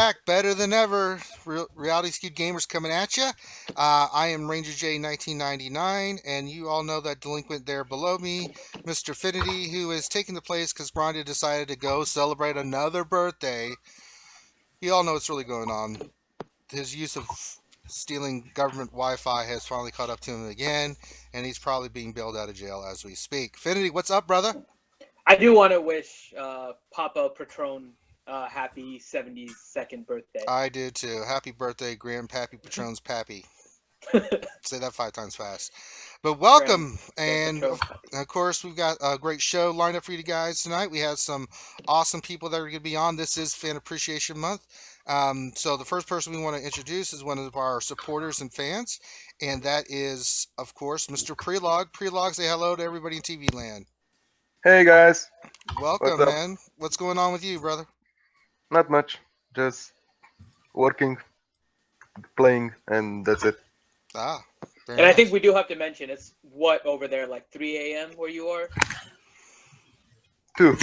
back, better than ever. Reality Skewed Gamers coming at you. I am Rangerj1999, and you all know that delinquent there below me, Mr. Finity, who is taking the place because Grande decided to go celebrate another birthday. You all know what's really going on. His use of stealing government Wi-Fi has finally caught up to him again, and he's probably being bailed out of jail as we speak. Finity, what's up, brother? I do want to wish Papa Patron happy 72nd birthday. I do too. Happy birthday, Grandpappy Patron's Pappy. Say that 5 times fast. But welcome, and of course we've got a great show lined up for you guys tonight. We have some awesome people that are going to be on. This is Fan Appreciation Month. So the first person we want to introduce is one of our supporters and fans, and that is, of course, Mr. Prelog. Prelog, say hello to everybody in TV land. Hey guys. Welcome, man. What's going on with you, brother? Not much. Just working, playing, and that's it. Ah. And nice. I think we do have to mention, it's what over there, like 3 a.m. where you are? 2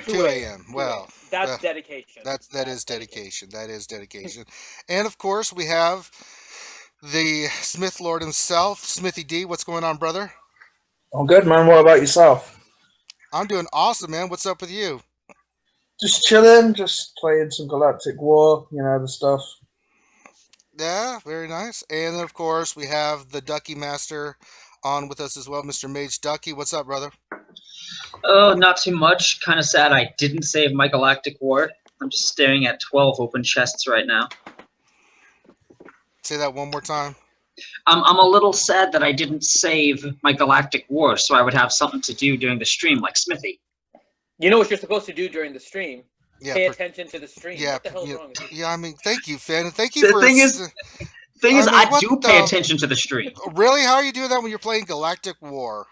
a.m. Well, that's dedication. That is dedication. That is dedication. And of course, we have the Smith Lord himself, Smithy D. What's going on, brother? I'm good, man. What about yourself? I'm doing awesome, man. What's up with you? Just chilling, just playing some Galactic War, you know, the stuff. Yeah, very nice. And of course, we have the Ducky Master on with us as well, Mr. Mage Ducky. What's up, brother? Oh, not too much. Kind of sad I didn't save my Galactic War. I'm just staring at 12 open chests right now. Say that one more time. I'm a little sad that I didn't save my Galactic War, so I would have something to do during the stream, like Smithy. You know what you're supposed to do during the stream? Yeah, pay attention to the stream. Yeah, what the hell's wrong with you? Yeah, I mean, thank you, Finn. Thank you the for... Thing is, I do pay attention to the stream. Really? How are you doing that when you're playing Galactic War?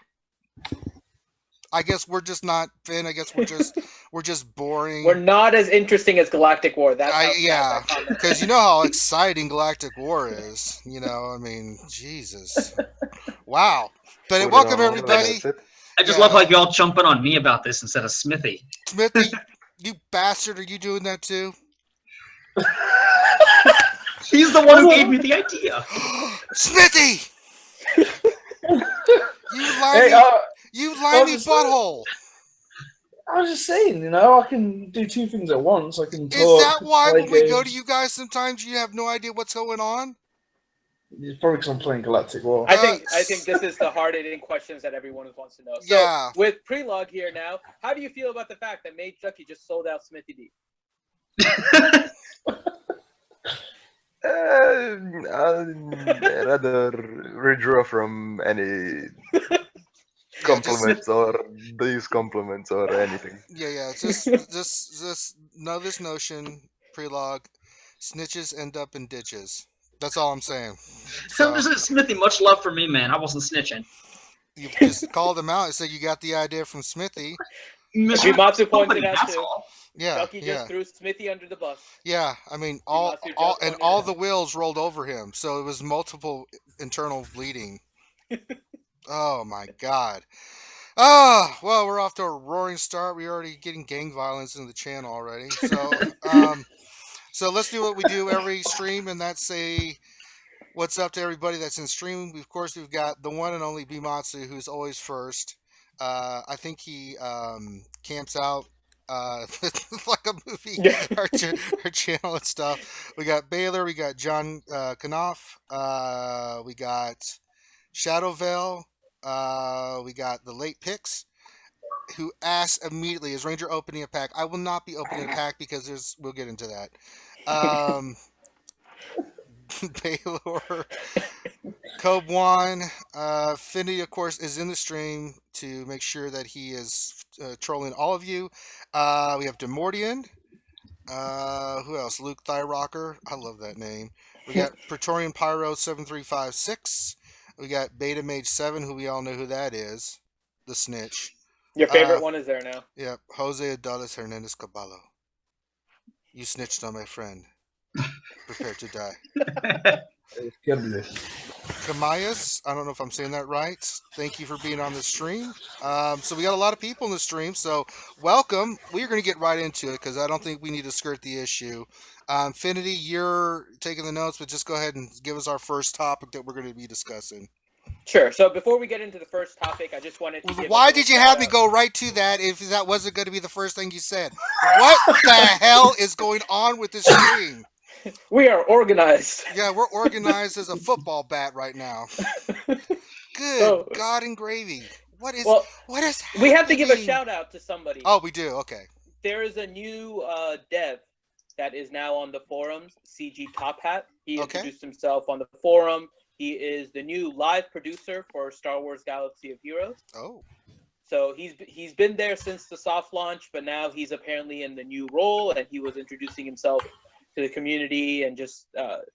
I guess we're just not, Finn. I guess we're just boring. We're not as interesting as Galactic War. That's how yeah, because you know how exciting Galactic War is. You know, I mean, Jesus, wow. But welcome everybody. I just love how you all jumping on me about this instead of Smithy. Smithy, you bastard! Are you doing that too? He's the one who gave me the idea. Smithy, you limey butthole. I was just saying, you know, I can do 2 things at once. I can talk. Is that why when we go to you guys, sometimes you have no idea what's going on? It's probably because I'm playing Galactic War. I think this is the hard-hitting questions that everyone wants to know. So, yeah. With Prelog here now, how do you feel about the fact that Mage Ducky just sold out Smithy D? I'd rather withdraw from any compliments or these compliments or anything. Yeah. Just know this notion, Prelog. Snitches end up in ditches. That's all I'm saying. So, Smithy, much love for me, man. I wasn't snitching. You just called him out and said you got the idea from Smithy. Matsu pointed out too. Yeah, Ducky just threw Smithy under the bus. Yeah, I mean, all the wheels rolled over him, so it was multiple internal bleeding. Oh my God. Oh, well, we're off to a roaring start. We're already getting gang violence in the channel already. So, so let's do what we do every stream, and that's say what's up to everybody that's in stream. Of course, we've got the one and only Bimatsu, who's always first. I think he camps out like a movie, our channel and stuff. We got Baylor, we got John Knopf, we got Shadow Veil, we got the Late Picks, who asked immediately, is Ranger opening a pack? I will not be opening a pack because we'll get into that. Baylor, Cobe1, Finity, of course, is in the stream to make sure that he is trolling all of you. We have Demordian. Who else? Luke Thyrocker. I love that name. We got Praetorian Pyro 7356. We got Beta Mage 7, who we all know who that is. The snitch. Your favorite one is there now. Yep. Jose Adolis Hernandez Caballo. You snitched on my friend. Prepare to die. Kamayas. I don't know if I'm saying that right. Thank you for being on the stream. So we got a lot of people in the stream, so welcome. We're going to get right into it because I don't think we need to skirt the issue. Finity, you're taking the notes, but just go ahead and give us our first topic that we're going to be discussing. Sure. So before we get into the first topic, I just wanted to give Why a did little you have me shout-out. go right to that if that wasn't going to be the first thing you said? What the hell is going on with this stream? We are organized. Yeah, we're organized as a football bat right now. Good So- God and gravy. What is Well, happening? we have to give a shout out to somebody. Oh, we do. Okay. There is a new dev that is now on the forums, CG Top Hat. He Okay. introduced himself on the forum. He is the new live producer for Star Wars Galaxy of Heroes. Oh. So he's been there since the soft launch, but now he's apparently in the new role, and he was introducing himself to the community and just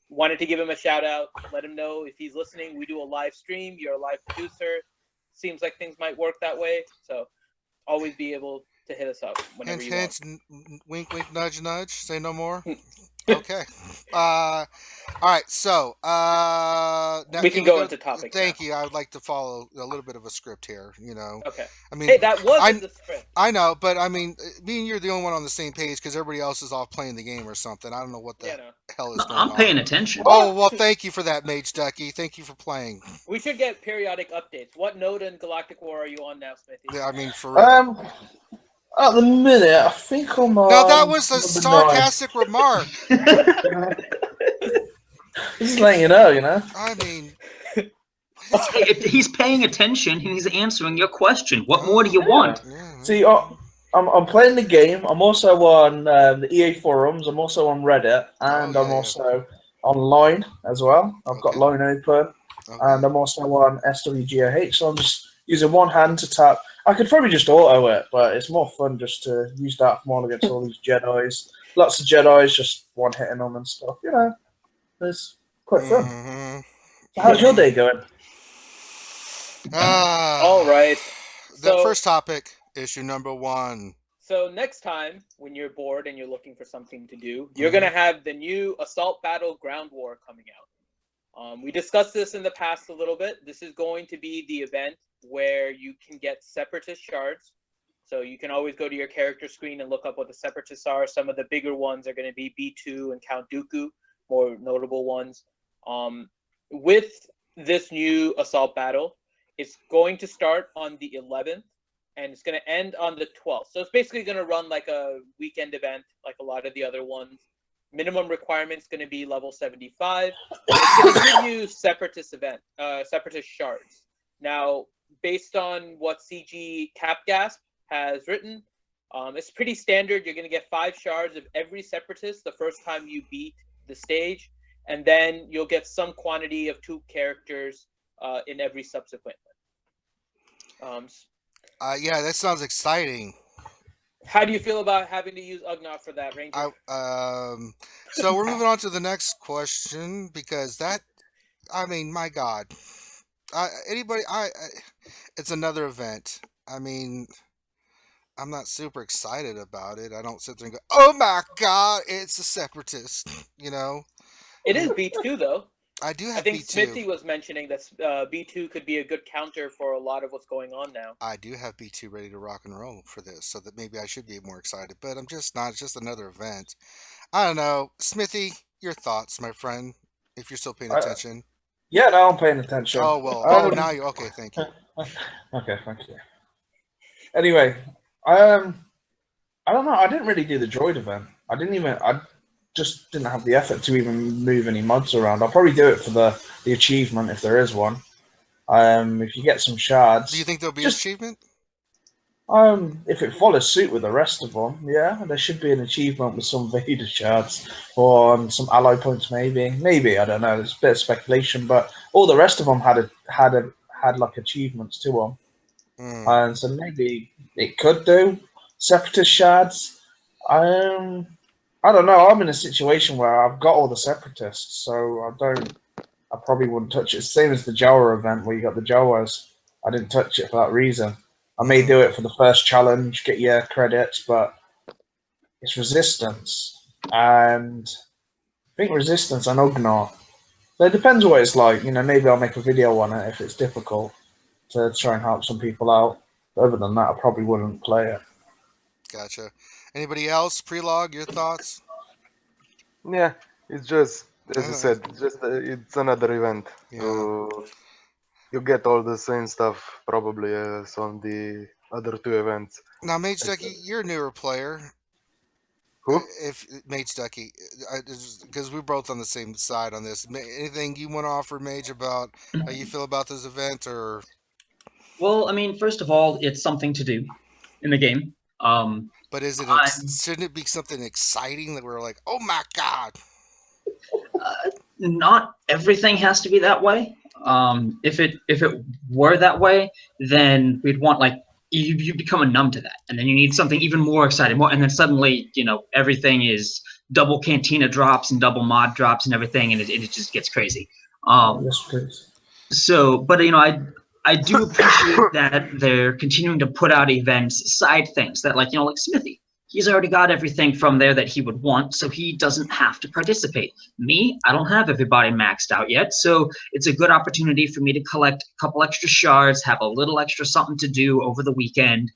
wanted to give him a shout out, let him know if he's listening. We do a live stream. You're a live producer. Seems like things might work that way. So always be able to hit us up whenever you want. Wink, wink, nudge, nudge. Say no more. Okay. All right. So now We can go into topics Thank now. you. I would like to follow a little bit of a script here. You know. Okay. I mean, Hey, that was in the script. I know, but I mean, me and you're the only one on the same page because everybody else is off playing the game or something. I don't know what the Yeah, no. hell is No, going I'm on. paying attention. Oh well, thank you for that, Mage Ducky. Thank you for playing. We should get periodic updates. What node in Galactic War are you on now, Smithy? Yeah, I mean, for real. At the minute, I think I'm on. Now that was a number 9. sarcastic remark. Just letting you know, you know. I mean, He's paying attention and he's answering your question. What more do you want? yeah. See, I'm playing the game. I'm also on the EA forums. I'm also on Reddit, and Oh, I'm yeah. also online as well. I've got Okay. line open, Okay. and I'm also on SWGOH. So I'm just using one hand to tap. I could probably just auto it, but it's more fun just to use that more against all these Jedis. Lots of Jedis, just one hitting them and stuff. You know, it's quite fun. Mhm. So how's your day going? All right. The So, first topic, issue number 1. so next time when you're bored and you're looking for something to do, you're gonna have the new Assault Battle Ground War coming out. We discussed this in the past a little bit. This is going to be the event where you can get Separatist shards. So you can always go to your character screen and look up what the Separatists are. Some of the bigger ones are going to be B2 and Count Dooku, more notable ones. With this new Assault Battle, it's going to start on the 11th, and it's going to end on the 12th. So it's basically going to run like a weekend event, like a lot of the other ones. Minimum requirement's going to be level 75. It's going to give you Separatist shards. Now, based on what CG Capgasp has written, it's pretty standard. You're going to get 5 shards of every Separatist the first time you beat the stage, and then you'll get some quantity of 2 characters in every subsequent one. Yeah, that sounds exciting. How do you feel about having to use Ugnaught for that, Ranger? So we're moving on to the next question because that, I mean, my God, it's another event. I mean, I'm not super excited about it. I don't sit there and go, "Oh my God, it's a Separatist," you know. It is B2 though. I do have I think B2. Smithy was mentioning that B2 could be a good counter for a lot of what's going on now. I do have B2 ready to rock and roll for this, so that maybe I should be more excited, but I'm just not. It's just another event. I don't know. Smithy, your thoughts, my friend, if you're still paying attention. Yeah, no, I'm paying attention. Oh, well. Now you're okay. Thank you. Okay, thank you. Anyway, I don't know. I didn't really do the droid event. I just didn't have the effort to even move any mods around. I'll probably do it for the achievement if there is one. If you get some shards. Do you think there'll be an achievement? If it follows suit with the rest of them, yeah, there should be an achievement with some Vader shards or some ally points, maybe. Maybe, I don't know. It's a bit of speculation, but all the rest of them had like achievements to them. And so maybe it could do Separatist shards. I don't know. I'm in a situation where I've got all the Separatists, so I probably wouldn't touch it. Same as the Jawa event where you got the Jawas. I didn't touch it for that reason. I may do it for the first challenge, get your credits, but it's Resistance. And I think Resistance and Ugnaught It depends what it's like. Maybe I'll make a video on it if it's difficult to try and help some people out. But other than that, I probably wouldn't play it. Gotcha. Anybody else? Prelog, your thoughts? Yeah, it's just as you Yeah. said, it's another event. Yeah. You get all the same stuff probably as on the other two events. Now, Mage Ducky, you're a newer player. Who? If Mage Ducky, because we're both on the same side on this. Anything you want to offer, Mage, about how you feel about this event, or? Well, I mean, first of all, it's something to do in the game. But is it? Shouldn't it be something exciting that we're like, oh my god? Not everything has to be that way. If it were that way, then we'd want like you become numb to that, and then you need something even more exciting, and then suddenly everything is double cantina drops and double mod drops and everything, and it just gets crazy. Yes, please. So, but I do appreciate that they're continuing to put out events, side things that like Smithy. He's already got everything from there that he would want, so he doesn't have to participate. Me, I don't have everybody maxed out yet, so it's a good opportunity for me to collect a couple extra shards, have a little extra something to do over the weekend.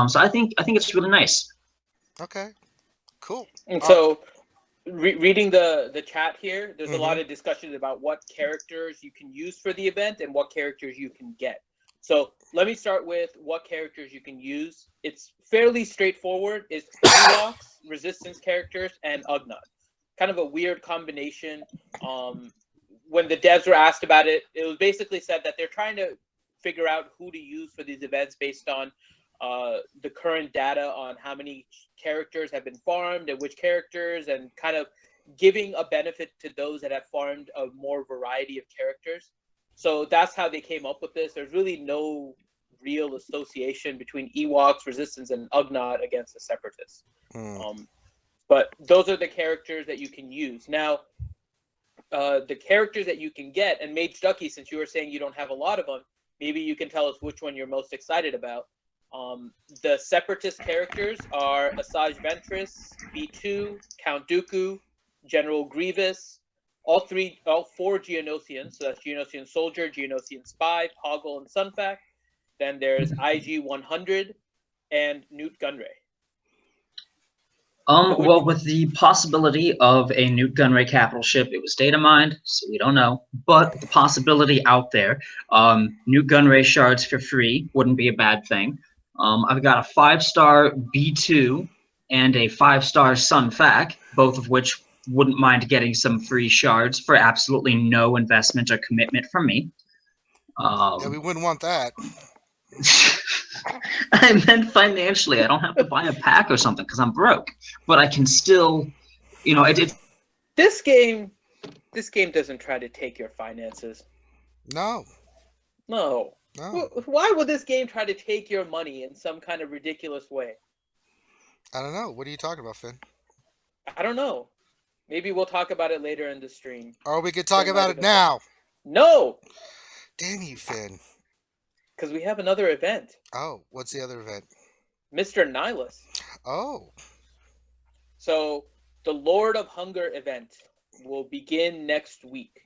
So I think it's really nice. Okay, cool. And so, reading the chat here, there's a lot of discussions about what characters you can use for the event and what characters you can get. So let me start with what characters you can use. It's fairly straightforward. It's Ewoks, Resistance characters, and Ugnaught. Kind of a weird combination. When the devs were asked about it, it was basically said that they're trying to figure out who to use for these events based on the current data on how many characters have been farmed and which characters, and kind of giving a benefit to those that have farmed a more variety of characters. So that's how they came up with this. There's really no real association between Ewoks, Resistance, and Ugnaught against the Separatists. But those are the characters that you can use. Now, the characters that you can get, and Mage Ducky, since you were saying you don't have a lot of them, maybe you can tell us which one you're most excited about. The Separatist characters are Asajj Ventress, B2, Count Dooku, General Grievous, all four Geonosians. So that's Geonosian Soldier, Geonosian Spy, Poggle, and Sunfac. Then there's IG-100 and Newt Gunray. Well, with the possibility of a Newt Gunray capital ship, it was data mined, so we don't know. But the possibility out there, Newt Gunray shards for free wouldn't be a bad thing. I've got a 5-star B2 and a 5-star Sunfac, both of which wouldn't mind getting some free shards for absolutely no investment or commitment from me. Yeah, we wouldn't want that. I meant financially. I don't have to buy a pack or something because I'm broke, but I can still, This game doesn't try to take your finances. No. Why would this game try to take your money in some kind of ridiculous way? I don't know. What are you talking about, Finn? I don't know. Maybe we'll talk about it later in the stream. Or we could talk about it now. No! Damn you, Finn. Because we have another event. Oh, what's the other event? Mr. Nihilus. Oh. So, the Lord of Hunger event will begin next week.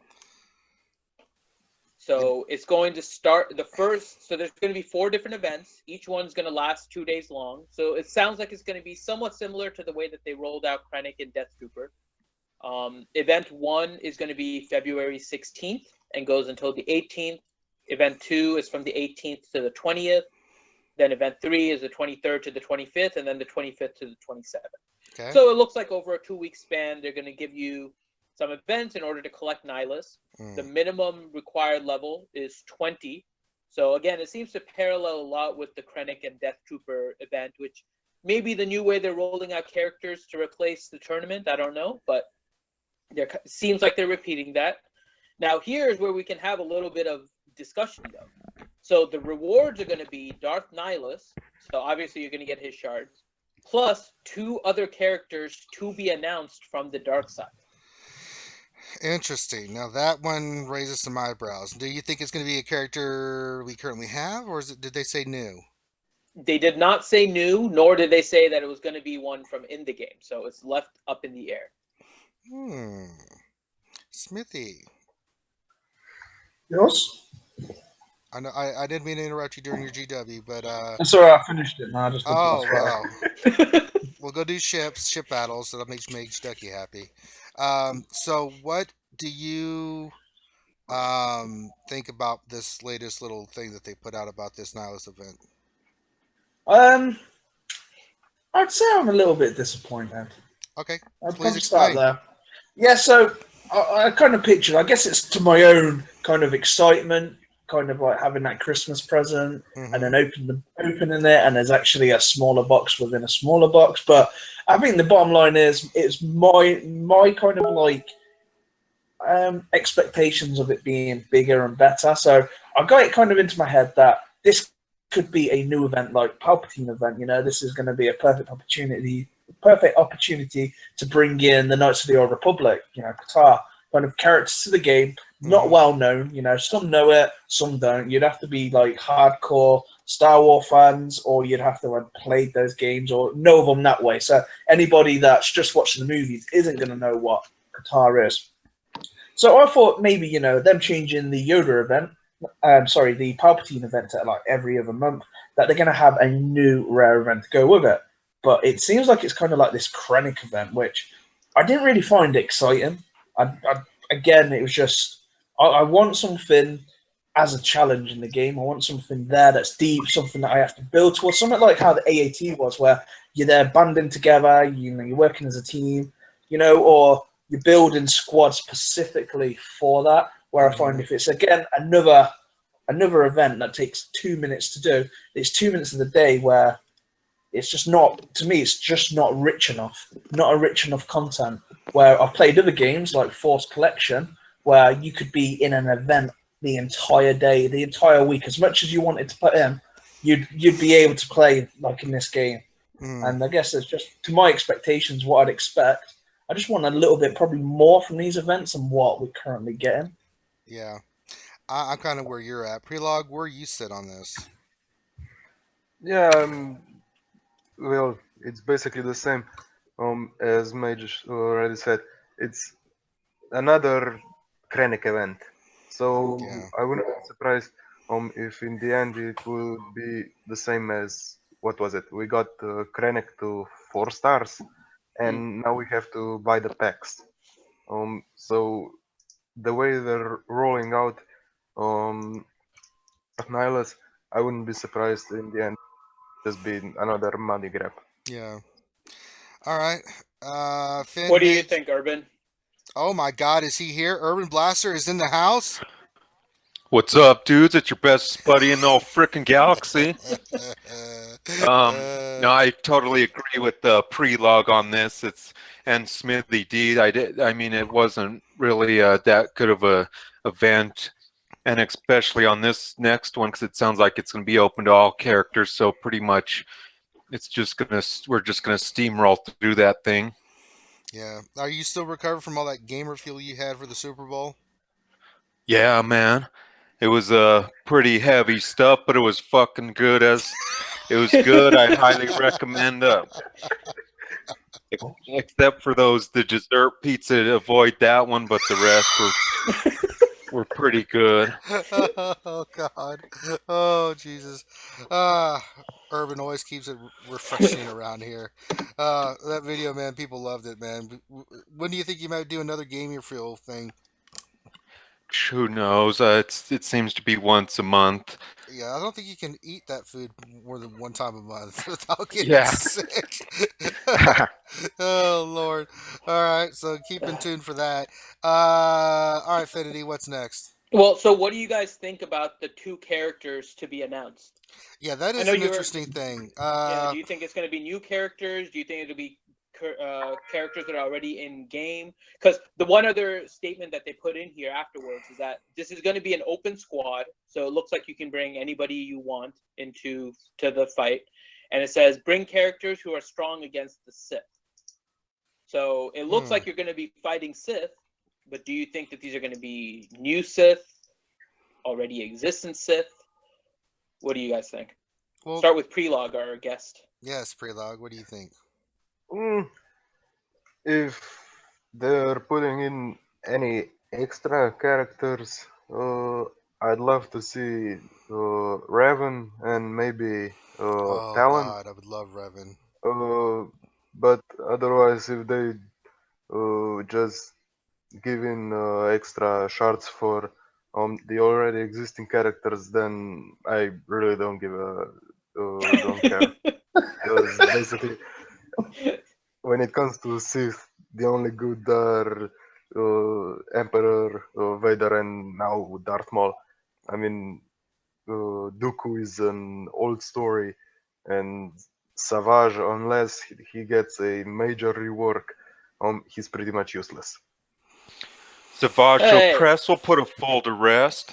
So, it's going to start so there's going to be 4 different events. Each one's going to last 2 days long. So, it sounds like it's going to be somewhat similar to the way that they rolled out Krennic and Death Trooper. Event 1 is going to be February 16th and goes until the 18th. Event 2 is from the 18th to the 20th. Then event 3 is the 23rd to the 25th, and then the 25th to the 27th. Okay. So it looks like over a 2-week span, they're going to give you some events in order to collect Nihilus. The minimum required level is 20. So again, it seems to parallel a lot with the Krennic and Death Trooper event, which may be the new way they're rolling out characters to replace the tournament. I don't know, but it seems like they're repeating that. Now, here's where we can have a little bit of discussion, though. So the rewards are going to be Darth Nihilus. So obviously you're going to get his shards, plus 2 other characters to be announced from the dark side. Interesting. Now that one raises some eyebrows. Do you think it's going to be a character we currently have, or did they say new? They did not say new, nor did they say that it was going to be one from in the game. So it's left up in the air. Smithy. Yours? I know I didn't mean to interrupt you during your GW, but I'm sorry, I finished it. No, I just did oh that's right. well, we'll go do ship battles. That'll make Ducky happy. So what do you think about this latest little thing that they put out about this Nihilus event? Um, I'd say I'm a little bit disappointed. Okay, I'd please probably start explain. there. Yeah, so I kind of pictured, I guess it's to my own kind of excitement, kind of like having that Christmas present and then opening it, and there's actually a smaller box within a smaller box. But I think the bottom line is, it's my kind of like expectations of it being bigger and better. So I got it kind of into my head that this could be a new event like Palpatine event. You know, this is going to be a perfect opportunity to bring in the Knights of the Old Republic. You know, Qatar kind of characters to the game, not well known. You know, some know it, some don't. You'd have to be like hardcore Star Wars fans, or you'd have to have played those games or know of them that way. So anybody that's just watching the movies isn't going to know what Qatar is. So I thought maybe, you know, them changing the Yoda event, the Palpatine event at like every other month, that they're going to have a new rare event to go with it. But it seems like it's kind of like this Krennic event, which I didn't really find exciting. Again, it was just, I want something as a challenge in the game. I want something there that's deep, something that I have to build towards, something like how the AAT was, where you're there banding together, you know, you're working as a team, you know, or you're building squads specifically for that. Where I find if it's again another event that takes 2 minutes to do, it's 2 minutes of the day where it's just not, to me, it's just not rich enough, not a rich enough content. Where I've played other games like Force Collection, where you could be in an event the entire day, the entire week, as much as you wanted to put in, you'd be able to play like in this game. And I guess it's just to my expectations, what I'd expect. I just want a little bit, probably more from these events than what we're currently getting. Yeah, I'm kind of where you're at. Prelog, where you sit on this? Yeah, well, it's basically the same. As Mage already said, it's another Krennic event. So Yeah. I wouldn't be surprised if in the end it would be the same as what was it? We got Krennic to 4 stars, and now we have to buy the packs. So the way they're rolling out Nihilus, I wouldn't be surprised in the end just being another money grab. Yeah. All right. Finn, What do you Midge. think, Urban? Oh my God, is he here? Urban Blaster is in the house. What's up, dudes? It's your best buddy in the whole frickin' galaxy. No, I totally agree with the pre-log on this. And Smithy D. I mean, it wasn't really that good of a event, and especially on this next one, because it sounds like it's going to be open to all characters. So pretty much, we're just gonna steamroll through that thing. Yeah. Are you still recovered from all that gamer fuel you had for the Super Bowl? Yeah, man. It was pretty heavy stuff, but it was fucking good. It was good. I highly recommend except for the dessert pizza, avoid that one, but the rest were pretty good. Oh God. Oh Jesus. Uh Urban always keeps it refreshing around here. That video, man, people loved it, man. When do you think you might do another gamer fuel thing? Who knows? It seems to be once a month. Yeah, I don't think you can eat that food more than one time a month without getting Yeah. sick. Oh Lord! All right, so keep in tune for that. All right, Finity, what's next? Well, so what do you guys think about the two characters to be announced? Yeah, that I is know an you're. interesting thing. Yeah, do you think it's going to be new characters? Do you think it'll be characters that are already in game? Because the one other statement that they put in here afterwards is that this is going to be an open squad, so it looks like you can bring anybody you want to the fight, and it says bring characters who are strong against the Sith. So it looks like you're going to be fighting Sith, but do you think that these are going to be new Sith, already existent Sith? What do you guys think? Well, Start with Prelog, our guest. yes, Prelog. What do you think? If they're putting in any extra characters, I'd love to see Raven and maybe Oh Talon. God, I would love Revan. But otherwise, if they just give in extra shards for the already existing characters, then I really don't care. Because basically, when it comes to Sith, the only good are Emperor, Vader, and now Darth Maul. I mean, Dooku is an old story, and Savage, unless he gets a major rework, he's pretty much useless. Savage Hey. Press will put a fool to rest.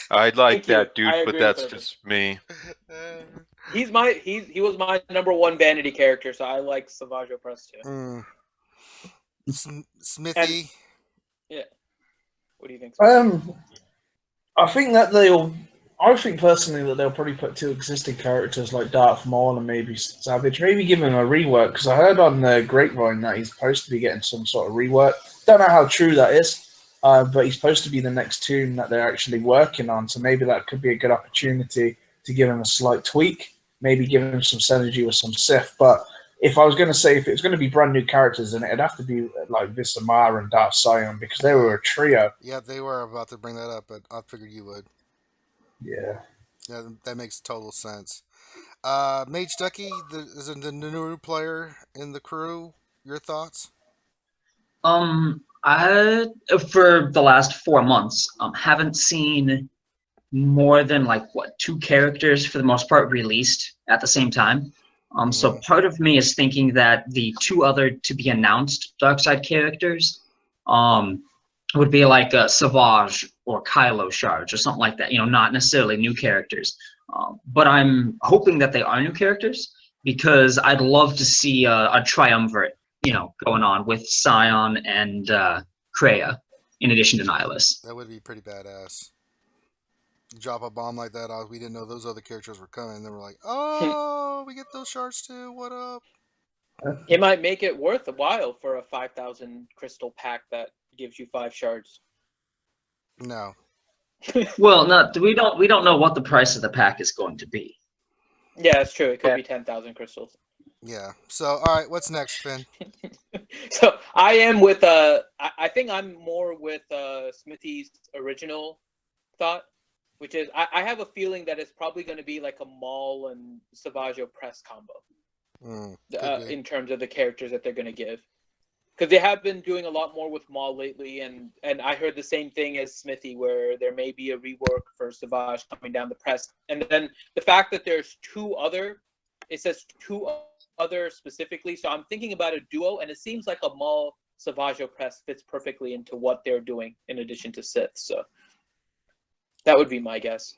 I like Thank you. that dude, I but agree that's with him. just me. He was my number one vanity character, so I like Savage Opress too. Smithy. Yeah. What do you think? Smithy? I think that I think personally that they'll probably put two existing characters like Darth Maul and maybe Savage, maybe give him a rework, because I heard on the grapevine that he's supposed to be getting some sort of rework. Don't know how true that is, but he's supposed to be the next tune that they're actually working on, so maybe that could be a good opportunity to give him a slight tweak, maybe give him some synergy with some Sith. But if I was going to say, if it's going to be brand new characters, then it'd have to be like Vissamar and Darth Sion, because they were a trio. Yeah, they were about to bring that up, but I figured you would. Yeah. Yeah, that makes total sense. Mage Ducky is the new player in the crew. Your thoughts? I for the last 4 months, haven't seen more than like what 2 characters for the most part released at the same time. So part of me is thinking that the 2 other to be announced Darkside characters, would be like a Savage or Kylo Charge or something like that. You know, not necessarily new characters, but I'm hoping that they are new characters because I'd love to see a triumvirate, you know, going on with Scion and Kreia, in addition to Nihilus. That would be pretty badass. Drop a bomb like that out. We didn't know those other characters were coming. Then we're like, oh, we get those shards too. What up? It might make it worth a while for a 5,000 crystal pack that gives you 5 shards. No. Well, we don't know what the price of the pack is going to be. Yeah, that's true. It could be 10,000 crystals. Yeah. So, all right, what's next, Finn? So I am with I think I'm more with Smithy's original thought, which is I have a feeling that it's probably going to be like a Maul and Savage Press combo in terms of the characters that they're going to give, because they have been doing a lot more with Maul lately, and I heard the same thing as Smithy, where there may be a rework for Savage coming down the press, and then the fact that there's 2 other, it says 2 other specifically, so I'm thinking about a duo, and it seems like a Maul Savage Press fits perfectly into what they're doing in addition to Sith. So that would be my guess.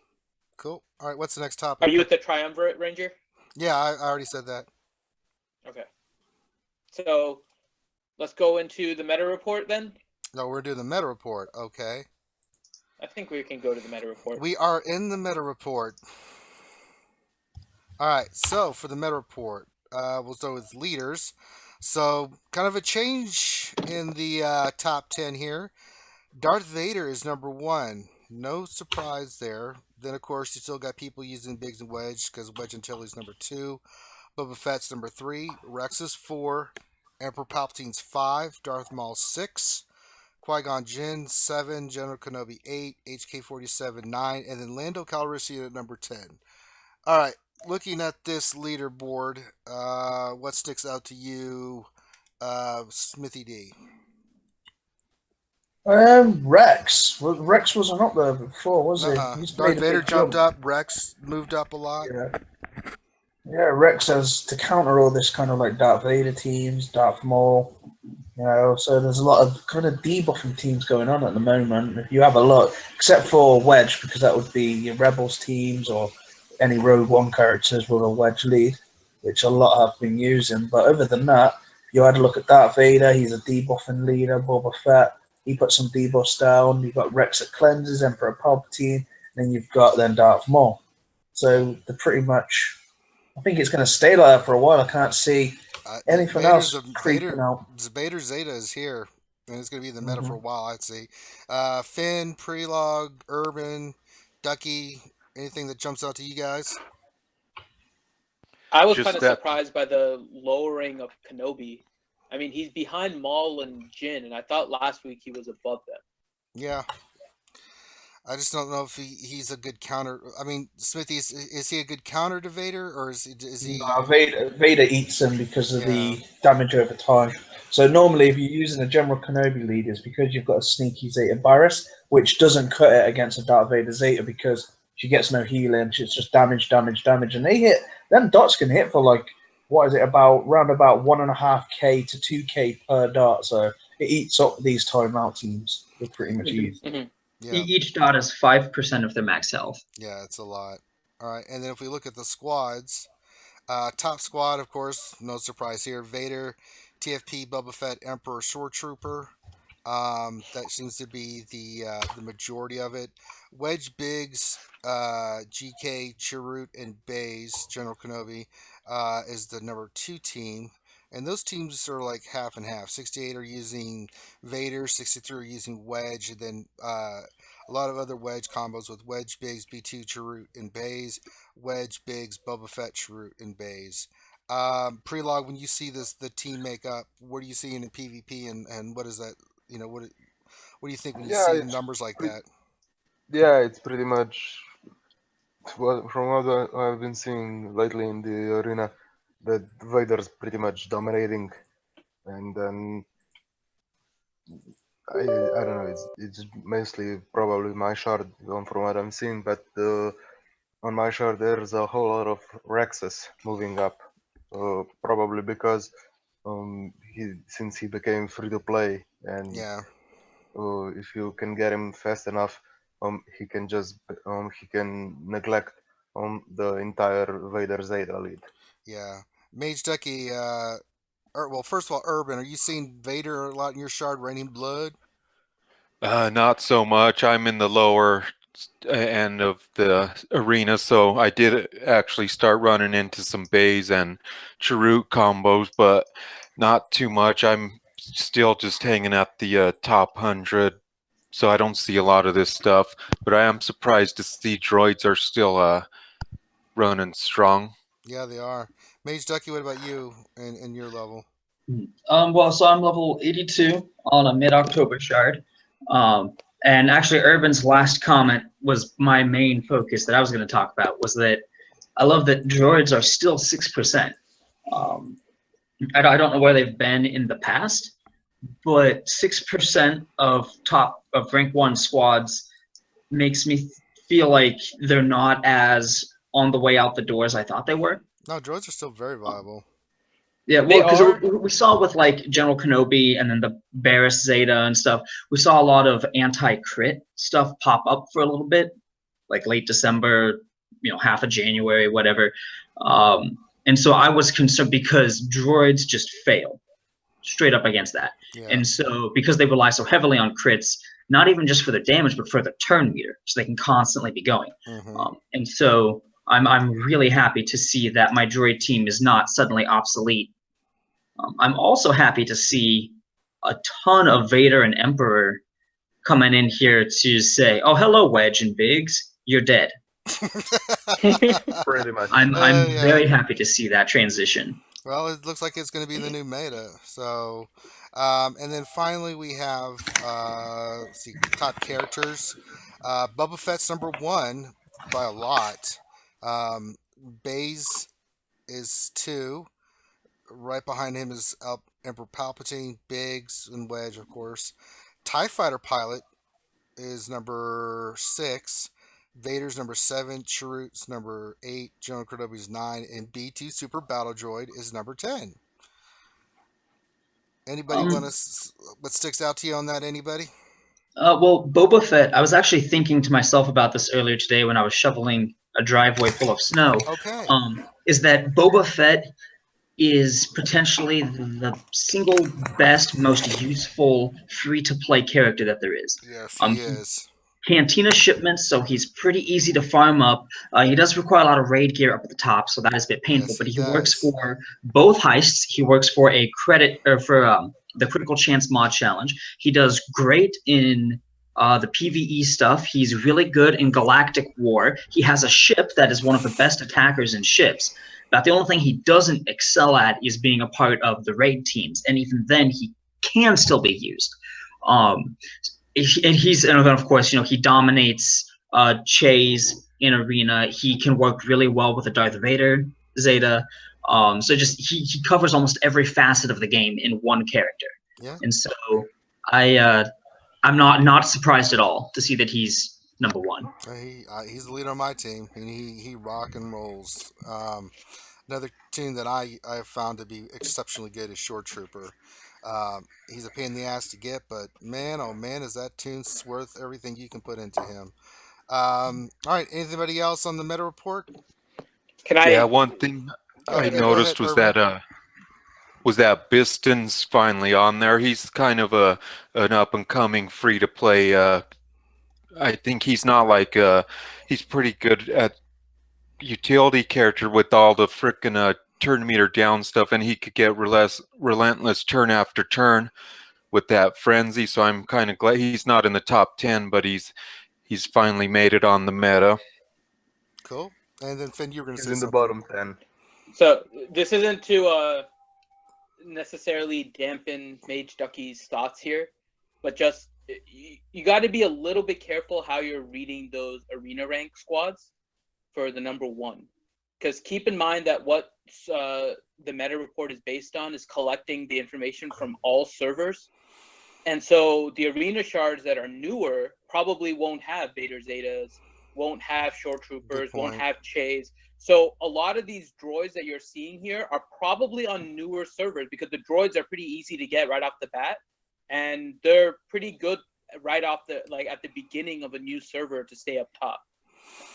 Cool. All right, what's the next topic? Are you with the Triumvirate, Ranger? Yeah, I already said that. Okay. So let's go into the meta report then. No, we're doing the meta report. Okay. I think we can go to the meta report. We are in the meta report. All right, so for the meta report, we'll start with leaders. So, kind of a change in the top 10 here. Darth Vader is number 1. No surprise there. Then, of course, you still got people using Biggs and Wedge because Wedge and Tilly's number 2. Boba Fett's number 3. Rex is 4. Emperor Palpatine's 5. Darth Maul 6. Qui-Gon Jinn 7. General Kenobi 8. HK-47 9. And then Lando Calrissian at number 10. All right. Looking at this leaderboard, what sticks out to you, Smithy D? Rex. Well, Rex wasn't up there before, was he? He's Darth made a Vader big jumped jump. up. Rex moved up a lot. Yeah, Rex has to counter all this kind of like Darth Vader teams, Darth Maul. You know, so there's a lot of kind of debuffing teams going on at the moment. If you have a look, except for Wedge, because that would be your Rebels teams or any Rogue One characters with a Wedge lead, which a lot have been using. But other than that, you had a look at Darth Vader. He's a debuffing leader. Boba Fett, he put some debuffs down. You've got Rex that cleanses, Emperor Palpatine, then you've got then Darth Maul. So they're pretty much. I think it's going to stay like that for a while. I can't see anything else creeping out. Vader Zeta is here. and it's going to be in the meta for a while, I'd say. Finn, Prelog, Urban, Ducky, anything that jumps out to you guys? I was Just kind of that- surprised by the lowering of Kenobi. I mean, he's behind Maul and Jin, and I thought last week he was above them. Yeah. I just don't know if he's a good counter. I mean, Smithy, is he a good counter to Vader, or is he? Nah, Vader eats him because of the damage over time. So normally, if you're using a General Kenobi lead, it's because you've got a sneaky Zeta Virus, which doesn't cut it against a Darth Vader Zeta because she gets no healing. It's just damage, and they hit. Them dots can hit for like, what is it, round about 1.5K to 2K per dot. So it eats up these timeout teams with pretty much ease. Yeah. Each dot is 5% of their max health. Yeah, it's a lot. All right, and then if we look at the squads, top squad, of course, no surprise here: Vader, TFP, Boba Fett, Emperor, Shore Trooper. That seems to be the majority of it. Wedge, Biggs, GK, Chirrut, and Baze, General Kenobi, is the number 2 team. And those teams are like half and half. 68 are using Vader, 63 are using Wedge, and then a lot of other Wedge combos with Wedge, Biggs, B2, Chirrut, and Baze. Wedge, Biggs, Boba Fett, Chirrut, and Baze. Prelog, when you see the team makeup, what are you seeing in PvP, and what is that? What do you think when you see numbers like that? Yeah, it's pretty much from what I've been seeing lately in the arena, that Vader's pretty much dominating, and then I don't know. It's mostly probably my shard from what I'm seeing, but on my shard there's a whole lot of Rexes moving up, probably because since he became free to play, and Yeah. if you can get him fast enough, he can neglect the entire Vader Zeta lead. Yeah. Mage Ducky, well, first of all, Urban, are you seeing Vader a lot in your shard raining blood? Not so much. I'm in the lower end of the arena, so I did actually start running into some Baze and Chirrut combos, but not too much. I'm still just hanging at the top 100, so I don't see a lot of this stuff. But I am surprised to see droids are still running strong. Yeah, they are. Mage Ducky, what about you and your level? Well, so I'm level 82 on a mid-October shard. And actually, Urban's last comment was my main focus that I was going to talk about, was that I love that droids are still 6%. I don't know where they've been in the past, but 6% of rank 1 squads makes me feel like they're not as on the way out the door as I thought they were. No, droids are still very viable. Yeah, well, because we saw with like General Kenobi and then the Barriss Zeta and stuff, we saw a lot of anti-crit stuff pop up for a little bit, like late December, half of January, whatever. And so I was concerned because droids just fail straight up against that. Yeah. And so because they rely so heavily on crits, not even just for their damage, but for their turn meter, so they can constantly be going. Mm-hmm. And so I'm really happy to see that my droid team is not suddenly obsolete. I'm also happy to see a ton of Vader and Emperor coming in here to say, "Oh, hello, Wedge and Biggs, you're dead." Pretty much. I'm very happy to see that transition. Well, it looks like it's going to be the new meta. So, and then finally we have let's see, top characters. Boba Fett's number 1 by a lot. Baze is 2. Right behind him is Emperor Palpatine, Biggs, and Wedge, of course. TIE Fighter Pilot is number 6. Vader's number 7. Chirrut's number 8. General Kenobi's 9. And B2 Super Battle Droid is number 10. Anybody want to... What sticks out to you on that, anybody? Well, Boba Fett, I was actually thinking to myself about this earlier today when I was shoveling a driveway full of snow. Okay. Is that Boba Fett is potentially the single best, most useful free-to-play character that there is. Yes, he is. Cantina shipments, so he's pretty easy to farm up. He does require a lot of raid gear up at the top, so that is a bit painful. Yes, but he he works does. for both heists. He works for a credit or for the Critical Chance mod challenge. He does great in the PvE stuff. He's really good in Galactic War. He has a ship that is one of the best attackers in ships. But the only thing he doesn't excel at is being a part of the raid teams, and even then, he can still be used. And of course, he dominates Chase in Arena. He can work really well with the Darth Vader Zeta. So just he covers almost every facet of the game in one character. Yeah. And so I'm not surprised at all to see that he's number one. He's the leader of my team, and he rock and rolls. Another team that I have found to be exceptionally good is Shore Trooper. He's a pain in the ass to get, but man, oh man, is that tune worth everything you can put into him. All right, anybody else on the meta report? Yeah, one thing I Go noticed ahead, was that Biston's finally on there. He's kind of an up and coming free to play. I think he's not like he's pretty good at utility character with all the frickin' turn meter down stuff, and he could get relentless turn after turn with that frenzy. So I'm kind of glad he's not in the top 10, but he's finally made it on the meta. Cool. And then Finn, you were going to say He's in the something. bottom 10. So this isn't to necessarily dampen Mage Ducky's thoughts here, but just you got to be a little bit careful how you're reading those arena rank squads for the number one, because keep in mind that what the meta report is based on is collecting the information from all servers, and so the arena shards that are newer probably won't have Vader Zetas, won't have Shore Troopers, won't have Chase. So a lot of these droids that you're seeing here are probably on newer servers because the droids are pretty easy to get right off the bat, and they're pretty good right off the at the beginning of a new server to stay up top,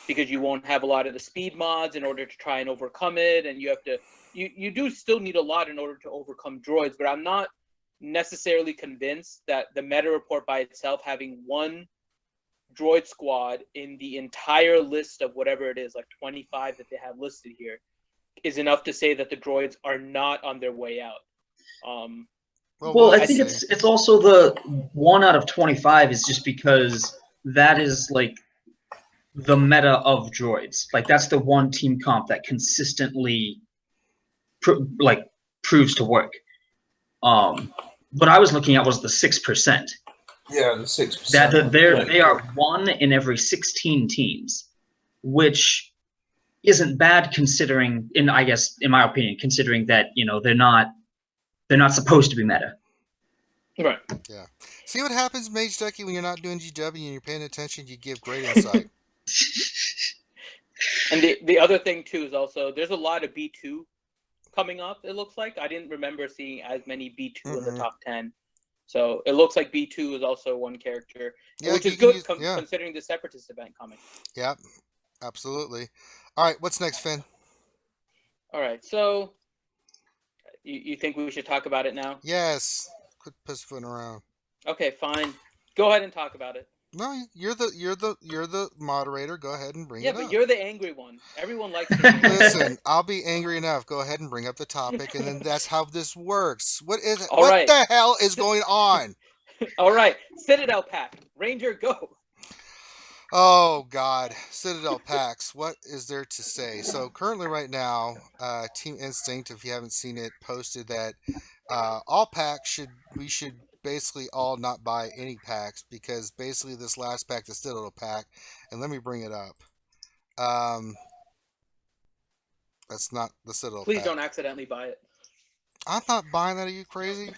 because you won't have a lot of the speed mods in order to try and overcome it, and you do still need a lot in order to overcome droids. But I'm not necessarily convinced that the meta report by itself, having one droid squad in the entire list of whatever it is, like 25 that they have listed here, is enough to say that the droids are not on their way out. Well, I think it's also the 1 out of 25 is just because that is like the meta of droids. Like that's the one team comp that consistently proves to work. What I was looking at was the 6%. Yeah, the 6%. They are 1 in every 16 teams, which isn't bad considering, in my opinion, considering that they're not supposed to be meta. Right. Yeah. See what happens, Mage Ducky, when you're not doing GW and you're paying attention. You give great insight. And the other thing too is also there's a lot of B2 coming up. It looks like I didn't remember seeing as many B2 in the top 10. So it looks like B2 is also one character, which is good considering the Separatist event coming. Yeah, absolutely. All right, what's next, Finn? All right, so you think we should talk about it now? Yes. Quit pussyfooting around. Okay, fine. Go ahead and talk about it. No, you're the moderator. Go ahead and bring it up. Yeah, but you're the angry one. Everyone likes to Listen, I'll be angry enough. Go ahead and bring up the topic, and then that's how this works. What is it? What the hell is going on? All right, Citadel Pack. Ranger, go. Oh, God. Citadel Packs. What is there to say? So, currently right now, Team Instinct, if you haven't seen it, posted that all packs we should basically all not buy any packs, because basically this last pack, the Citadel Pack, and let me bring it up. That's not the Citadel Please Pack. don't accidentally buy it. I'm not buying that. Are you crazy?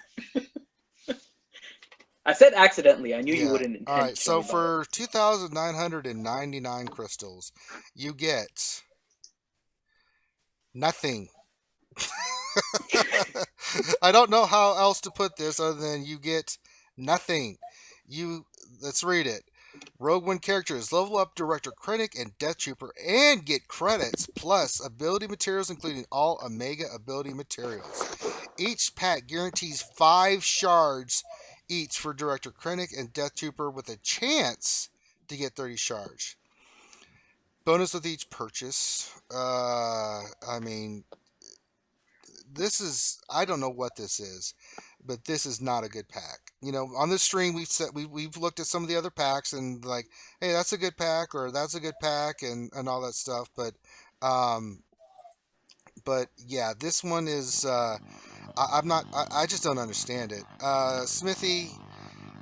I said accidentally. I knew you wouldn't intend. All right, so for 2,999 crystals, you get nothing. I don't know how else to put this other than you get nothing. Let's read it. Rogue One characters level up Director Krennic and Death Trooper and get credits plus ability materials, including all Omega ability materials. Each pack guarantees 5 shards each for Director Krennic and Death Trooper, with a chance to get 30 shards. Bonus with each purchase. I don't know what this is. but this is not a good pack. You know, on this stream we've looked at some of the other packs and like, hey, that's a good pack or that's a good pack and all that stuff, um, but yeah, this one is I'm not I just don't understand it. Smithy,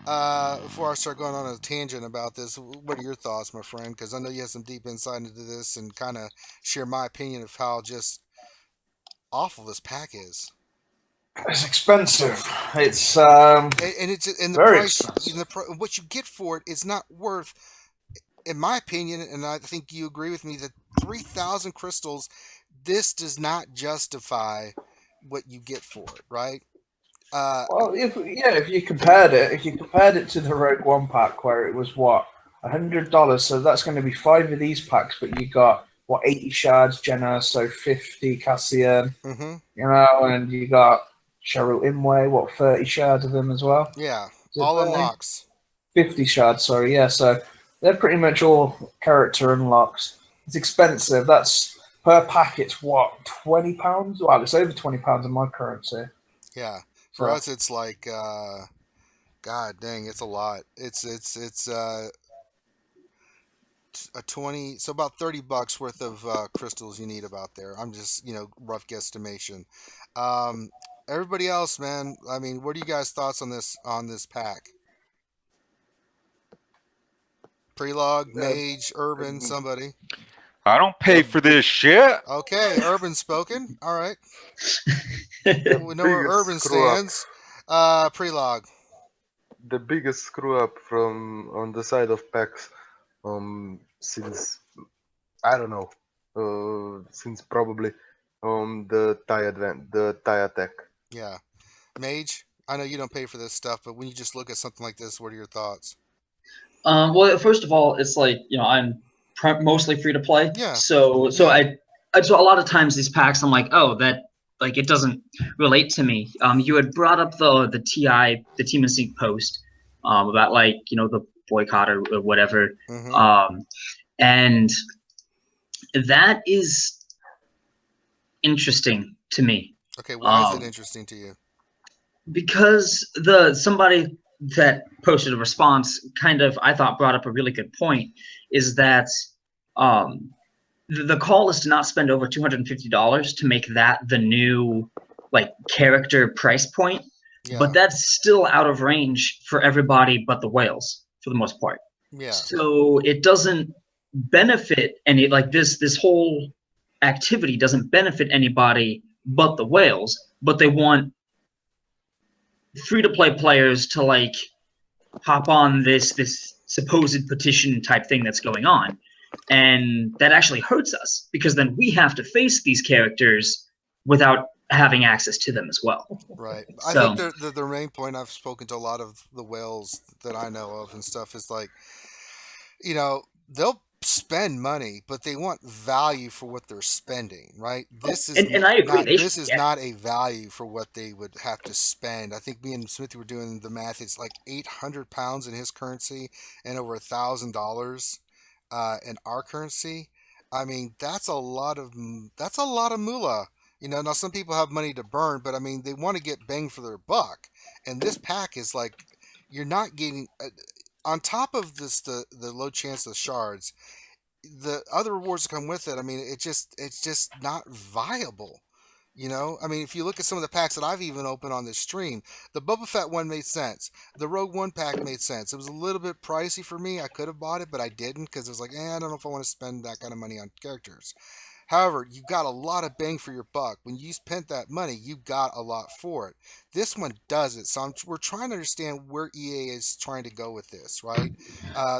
before I start going on a tangent about this, what are your thoughts, my friend? Because I know you have some deep insight into this and kind of share my opinion of how just awful this pack is. It's expensive. It's And it's and the very price, expensive. what you get for it is not worth, in my opinion, and I think you agree with me that 3,000 crystals, this does not justify what you get for it, right? Well, if you compared it to the Rogue One pack where it was what $100, so that's going to be 5 of these packs, but you got what 80 shards Jenna, so 50 Cassian, Mm-hmm. you know, and you got Cheryl Imwe, what 30 shards of them as well. Yeah, Is it all 30? unlocks. 50 shards, sorry, yeah. So they're pretty much all character unlocks. It's expensive. That's per pack. It's what £20. Well, it's over £20 in my currency. Yeah, for us it's like, God dang, it's a lot. It's a 20, so about $30 worth of crystals you need about there. I'm just, rough guesstimation. Um, Everybody else, man. I mean, what are you guys' thoughts on this pack? Prelog, Mage, Urban, somebody. I don't pay for this shit. Okay, Urban spoken. All right. We know where Biggest Urban screw up. stands. Prelog. The biggest screw up on the side of packs, since I don't know, since probably the tie attack. Yeah. Mage, I know you don't pay for this stuff, but when you just look at something like this, what are your thoughts? Well, first of all, it's like I'm mostly free to play. Yeah. So Yeah. so a lot of times these packs, I'm like, oh, that like it doesn't relate to me. You had brought up the Team and Sync post about like the boycott or whatever, Mm-hmm. and that is interesting to me. Okay, why is it interesting to you? Because somebody that posted a response kind of, I thought, brought up a really good point, is that the call is to not spend over $250 to make that the new like character price point. Yeah. But that's still out of range for everybody but the whales for the most part. Yeah. So it doesn't benefit any, like this whole activity doesn't benefit anybody but the whales, but they want free-to-play players to like hop on this supposed petition type thing that's going on, and that actually hurts us because then we have to face these characters without having access to them as well. Right. So, I think the main point, I've spoken to a lot of the whales that I know of and stuff, is like, they'll spend money, but they want value for what they're spending, right? This is and I agree. this is not a value for what they would have to spend. I think me and Smithy were doing the math. It's like 800 pounds in his currency and over $1,000 in our currency. I mean, that's a lot of moolah. Now some people have money to burn, but I mean, they want to get bang for their buck. And this pack is like, you're not getting on top of this the low chance of shards. The other rewards that come with it, I mean, it's just not viable. I mean, if you look at some of the packs that I've even opened on this stream, the Boba Fett one made sense. The Rogue One pack made sense. It was a little bit pricey for me. I could have bought it, but I didn't because it was like, I don't know if I want to spend that kind of money on characters. However, you got a lot of bang for your buck. When you spent that money, you got a lot for it. This one doesn't. So we're trying to understand where EA is trying to go with this, right?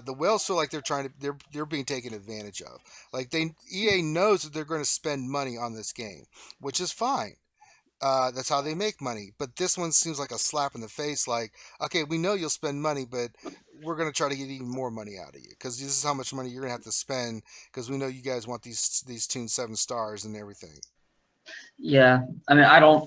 The whales feel like they're being taken advantage of. Like EA knows that they're going to spend money on this game, which is fine. That's how they make money. But this one seems like a slap in the face. Like, okay, we know you'll spend money, but we're going to try to get even more money out of you because this is how much money you're going to have to spend because we know you guys want these Toon 7 stars and everything. Yeah, I mean, I don't,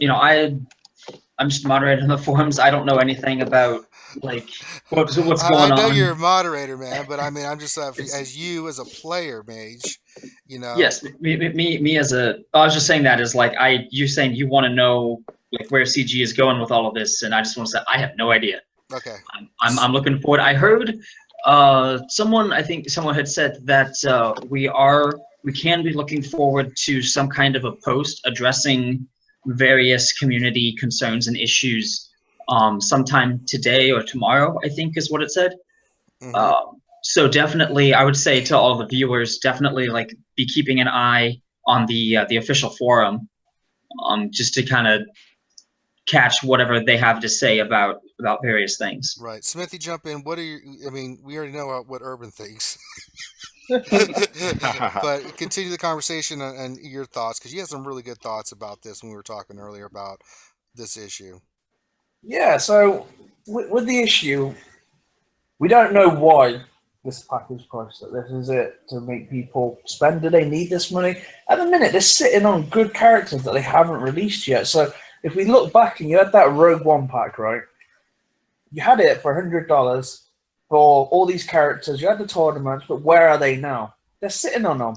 I'm just moderating on the forums. I don't know anything about like what's going on. I know you're a moderator, man, but I mean, I'm just as you as a player, Mage. You know. Yes, me as a. I was just saying that is like you saying you want to know like where CG is going with all of this, and I just want to say I have no idea. Okay. I'm looking forward. I heard I think someone had said that we can be looking forward to some kind of a post addressing various community concerns and issues sometime today or tomorrow, I think is what it said. Mhm. So definitely, I would say to all the viewers, definitely like be keeping an eye on the official forum, just to kind of catch whatever they have to say about various things. Right. Smithy, jump in. What are you? I mean, we already know what Urban thinks. But continue the conversation and your thoughts, because you had some really good thoughts about this when we were talking earlier about this issue. Yeah, so with the issue, we don't know why this pack is priced at this. Is it to make people spend? Do they need this money? At the minute, they're sitting on good characters that they haven't released yet. So if we look back and you had that Rogue One pack, right? You had it for $100 for all these characters. You had the tournaments, but where are they now? They're sitting on them.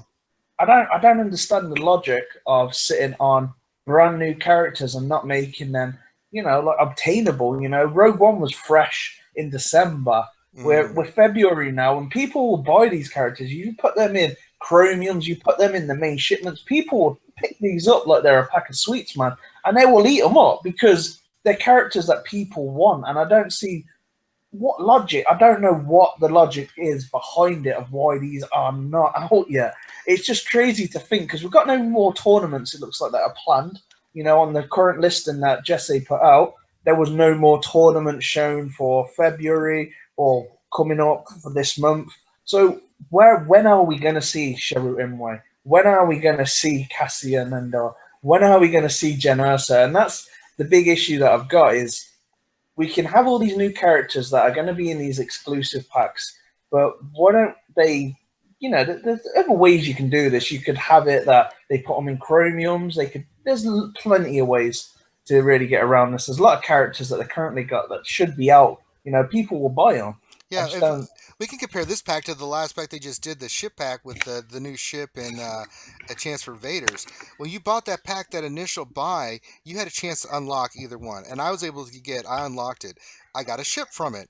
I don't understand the logic of sitting on brand new characters and not making them, like obtainable. Rogue One was fresh in December. We're February now, and people will buy these characters. You put them in chromiums, you put them in the main shipments. People will pick these up like they're a pack of sweets, man, and they will eat them up because they're characters that people want. And I don't see what logic. I don't know what the logic is behind it of why these are not out yet. It's just crazy to think because we've got no more tournaments. It looks like that are planned. On the current listing that Jesse put out, there was no more tournaments shown for February or coming up for this month. So when are we going to see Sheru Imwe? When are we going to see Cassian and when are we going to see Jen Ursa? And that's the big issue that I've got is we can have all these new characters that are going to be in these exclusive packs, but why don't they? There's other ways you can do this. You could have it that they put them in chromiums. There's plenty of ways to really get around this. There's a lot of characters that they currently got that should be out. People will buy them. Yeah, I just don't. we can compare this pack to the last pack they just did, the ship pack with the new ship and a chance for Vaders. When you bought that pack, that initial buy, you had a chance to unlock either one, and I was able to I unlocked it. I got a ship from it.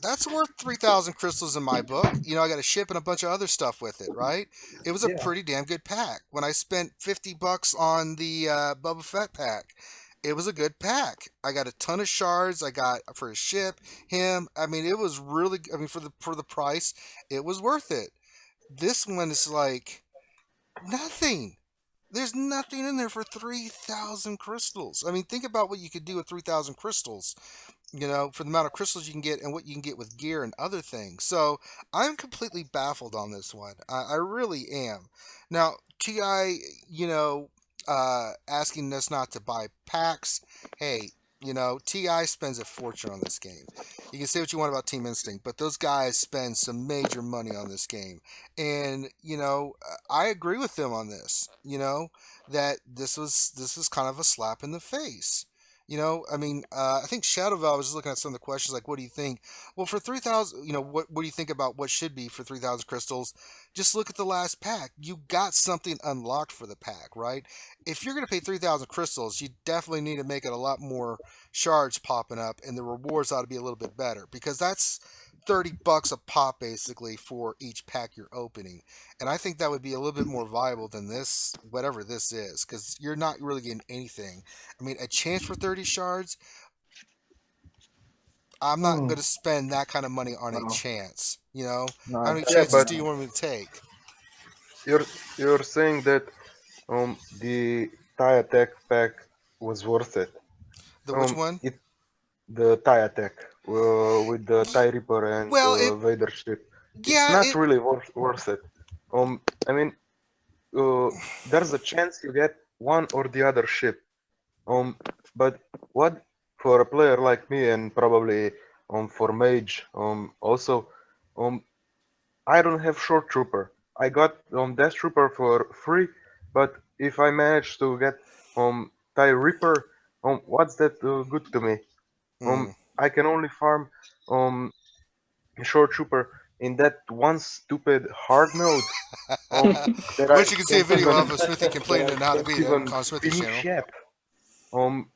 That's worth 3,000 crystals in my book. I got a ship and a bunch of other stuff with it, right? It was a Yeah. pretty damn good pack. When I spent $50 on the Boba Fett pack, it was a good pack. I got a ton of shards. I got for his ship, him. I mean, it was really. I mean, for the price, it was worth it. This one is like nothing. There's nothing in there for 3,000 crystals. I mean, think about what you could do with 3,000 crystals, for the amount of crystals you can get and what you can get with gear and other things. So I'm completely baffled on this one. I really am. Now, TI, asking us not to buy packs. Hey, TI spends a fortune on this game. You can say what you want about Team Instinct, but those guys spend some major money on this game. And, I agree with them on this, that this was kind of a slap in the face. I mean, I think Shadow Valve was just looking at some of the questions like, what do you think? Well, for 3,000, what do you think about what should be for 3,000 crystals? Just look at the last pack. You got something unlocked for the pack, right? If you're going to pay 3,000 crystals, you definitely need to make it a lot more shards popping up, and the rewards ought to be a little bit better because that's $30 a pop basically for each pack you're opening. And I think that would be a little bit more viable than this, whatever this is, because you're not really getting anything. I mean, a chance for 30 shards, I'm not Hmm. going to spend that kind of money on a No. chance. No, How many Yeah, chances but do you want me to take? you're saying that the tie attack pack was worth it. The which one? The tie attack with the Ye- tie reaper and Well, Vader ship. It's yeah, not it, really worth it. I mean, there's a chance you get one or the other ship. But what for a player like me and probably for Mage also I don't have Short Trooper. I got Death Trooper for free, but if I manage to get TIE Reaper, what's that good to me? mm, I can only farm Short Trooper in that one stupid hard node. That I Which you can see a can't video even of Smithy complaining on how to can't beat it even on Smithy's finish channel. yet.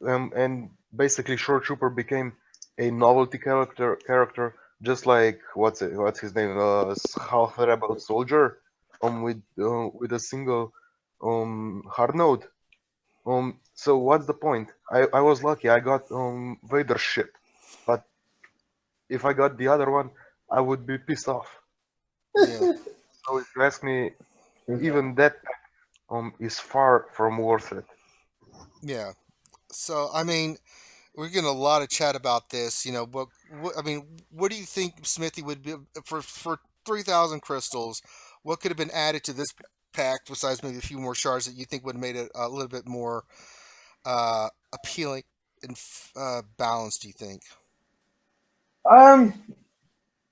And basically Shore Trooper became a novelty character, just like what's his name, half rebel soldier, with a single hard node. So what's the point? I was lucky. I got Vader's ship, but if I got the other one, I would be pissed off. Yeah, So if you ask me, even that is far from worth it. yeah. So I mean, we're getting a lot of chat about this. You know, I mean, what do you think Smithy would be for 3,000 crystals? What could have been added to this pack besides maybe a few more shards that you think would have made it a little bit more appealing and balanced? Do you think? Um,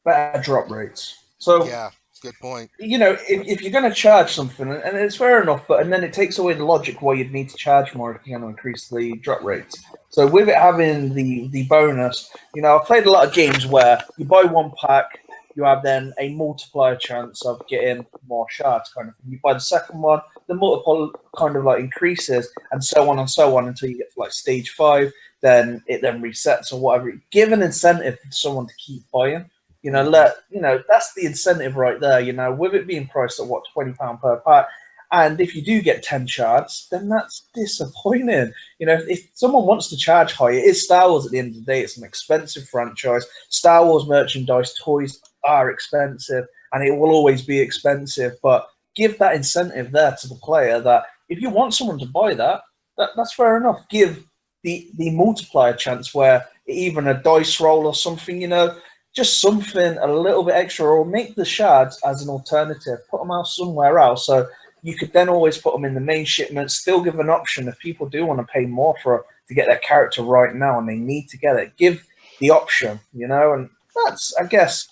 better drop rates. So Yeah, good point. you know, if you're going to charge something, and it's fair enough, but and then it takes away the logic why you'd need to charge more if you're going to increase the drop rates. So with it having the bonus, you know, I've played a lot of games where you buy one pack, you have then a multiplier chance of getting more shards, kind of thing. You buy the second one, the multiple kind of like increases, and so on and so on until you get to like stage 5. Then it then resets or whatever. Give an incentive for someone to keep buying. You know, that's the incentive right there. You know, with it being priced at what £20 per pack, and if you do get 10 shards, then that's disappointing. You know, if someone wants to charge high, it is Star Wars at the end of the day. It's an expensive franchise. Star Wars merchandise, toys are expensive, and it will always be expensive. But give that incentive there to the player that if you want someone to buy that's fair enough. Give the multiplier chance where even a dice roll or something, you know, just something a little bit extra, or make the shards as an alternative. Put them out somewhere else, so you could then always put them in the main shipment. Still give an option if people do want to pay more to get their character right now and they need to get it. Give the option, you know, and that's, I guess,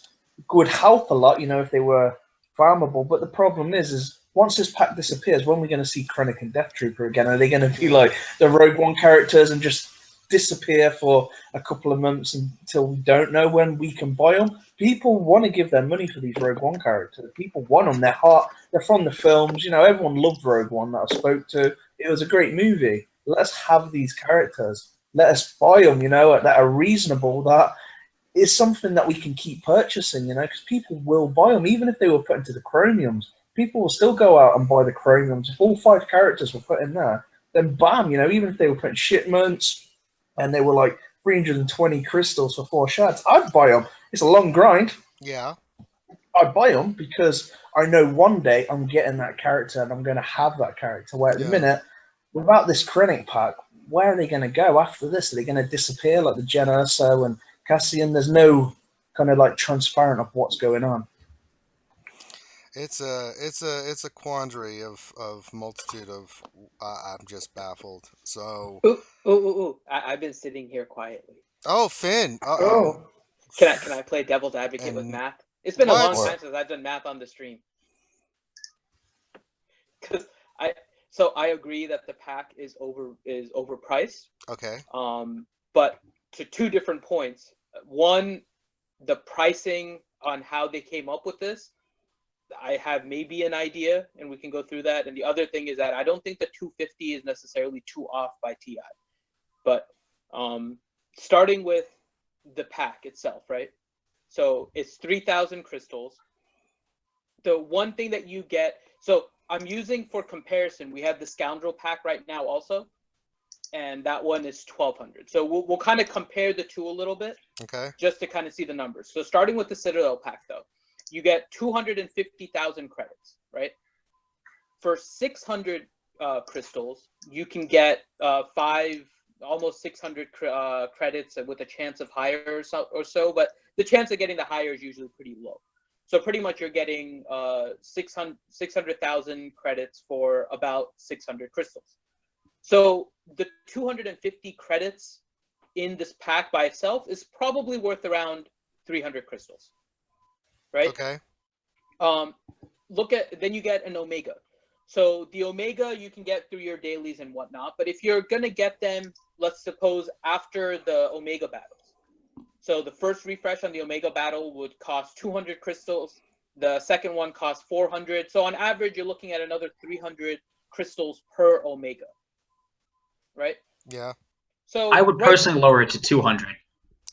would help a lot, you know, if they were farmable. But the problem is once this pack disappears, when we're going to see Krennic and Death Trooper again? Are they going to be like the Rogue One characters and just disappear for a couple of months until we don't know when we can buy them? People want to give their money for these Rogue One characters. People want them. Their heart. They're from the films. You know, everyone loved Rogue One that I spoke to. It was a great movie. Let us have these characters. Let us buy them. You know, that are reasonable. That is something that we can keep purchasing. You know, because people will buy them, even if they were put into the chromiums. People will still go out and buy the chromiums. If all 5 characters were put in there, then bam, you know, even if they were put in shipments and they were like 320 crystals for 4 shards, I'd buy them. It's a long grind. Yeah. I'd buy them because I know one day I'm getting that character and I'm going to have that character. Where at the minute, without this Krennic pack, where are they going to go after this? Are they going to disappear like the Jen Erso and Cassian? There's no kind of like transparent of what's going on. It's a quandary of multitude of. I'm just baffled. So. Ooh! I've been sitting here quietly. Oh, Finn. Oh. Can I play devil's advocate with math? It's been a long time since I've done math on the stream. Because I agree that the pack is overpriced. Okay. But to 2 different points. One, the pricing on how they came up with this, I have maybe an idea, and we can go through that. And the other thing is that I don't think the 250 is necessarily too off by TI. But starting with the pack itself, right? So it's 3,000 crystals. The one thing that you get, so I'm using for comparison, we have the Scoundrel pack right now also, and that one is 1,200. So we'll kind of compare the two a little bit, okay, just to kind of see the numbers. So starting with the Citadel pack, though, you get 250,000 credits, right? For 600 crystals, you can get almost 600 credits with a chance of higher or so, but the chance of getting the higher is usually pretty low. So pretty much you're getting 600,000 credits for about 600 crystals. So the 250 credits in this pack by itself is probably worth around 300 crystals, right? okay. Then you get an Omega. So the Omega you can get through your dailies and whatnot, but if you're gonna get them, let's suppose after the Omega battles, So the first refresh on the Omega battle would cost 200 crystals. The second one costs 400. So on average, you're looking at another 300 crystals per Omega, right? Yeah. So I would personally lower it to 200.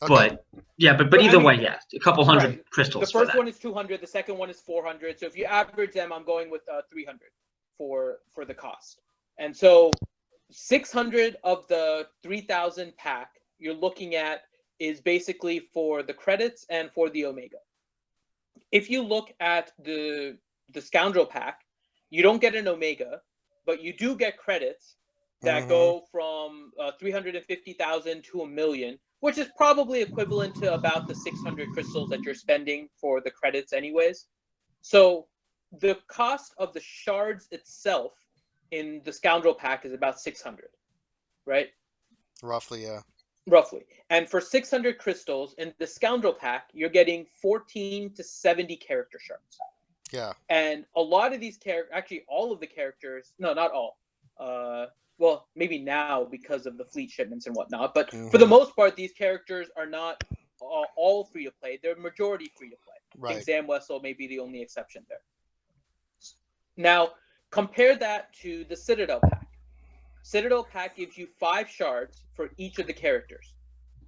Okay. But yeah, but But I either mean, way, yeah, a couple hundred right. crystals. The first for one is 200. The second one is 400. So if you average them, I'm going with 300 for the cost. And so 600 of the 3,000 pack you're looking at is basically for the credits and for the Omega. If you look at the Scoundrel pack, you don't get an Omega, but you do get credits that go from 350,000 to 1,000,000, which is probably equivalent to about the 600 crystals that you're spending for the credits anyways. So the cost of the shards itself in the Scoundrel pack is about 600, right? Roughly, yeah. Roughly. And for 600 crystals in the Scoundrel pack, you're getting 14 to 70 character shards. Yeah. And a lot of these characters, actually all of the characters, no, not all. Well, maybe now because of the fleet shipments and whatnot, but for the most part, these characters are not all free to play. They're majority free to play. Right. I think Zam Wessel may be the only exception there. Now, compare that to the Citadel pack. Citadel pack gives you 5 shards for each of the characters,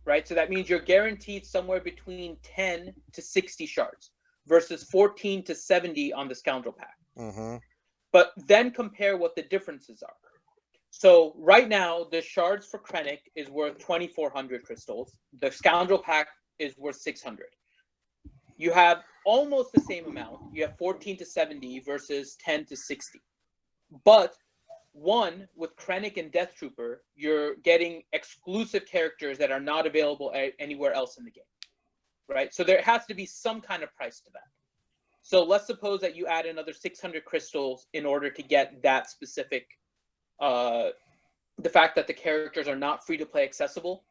right? So that means you're guaranteed somewhere between 10 to 60 shards versus 14 to 70 on the Scoundrel pack. But then compare what the differences are. So right now, the shards for Krennic is worth 2,400 crystals. The Scoundrel pack is worth 600. You have almost the same amount. You have 14 to 70 versus 10 to 60. But one, with Krennic and Death Trooper, you're getting exclusive characters that are not available anywhere else in the game, right? So there has to be some kind of price to that. So let's suppose that you add another 600 crystals in order to get that specific, the fact that the characters are not free-to-play accessible.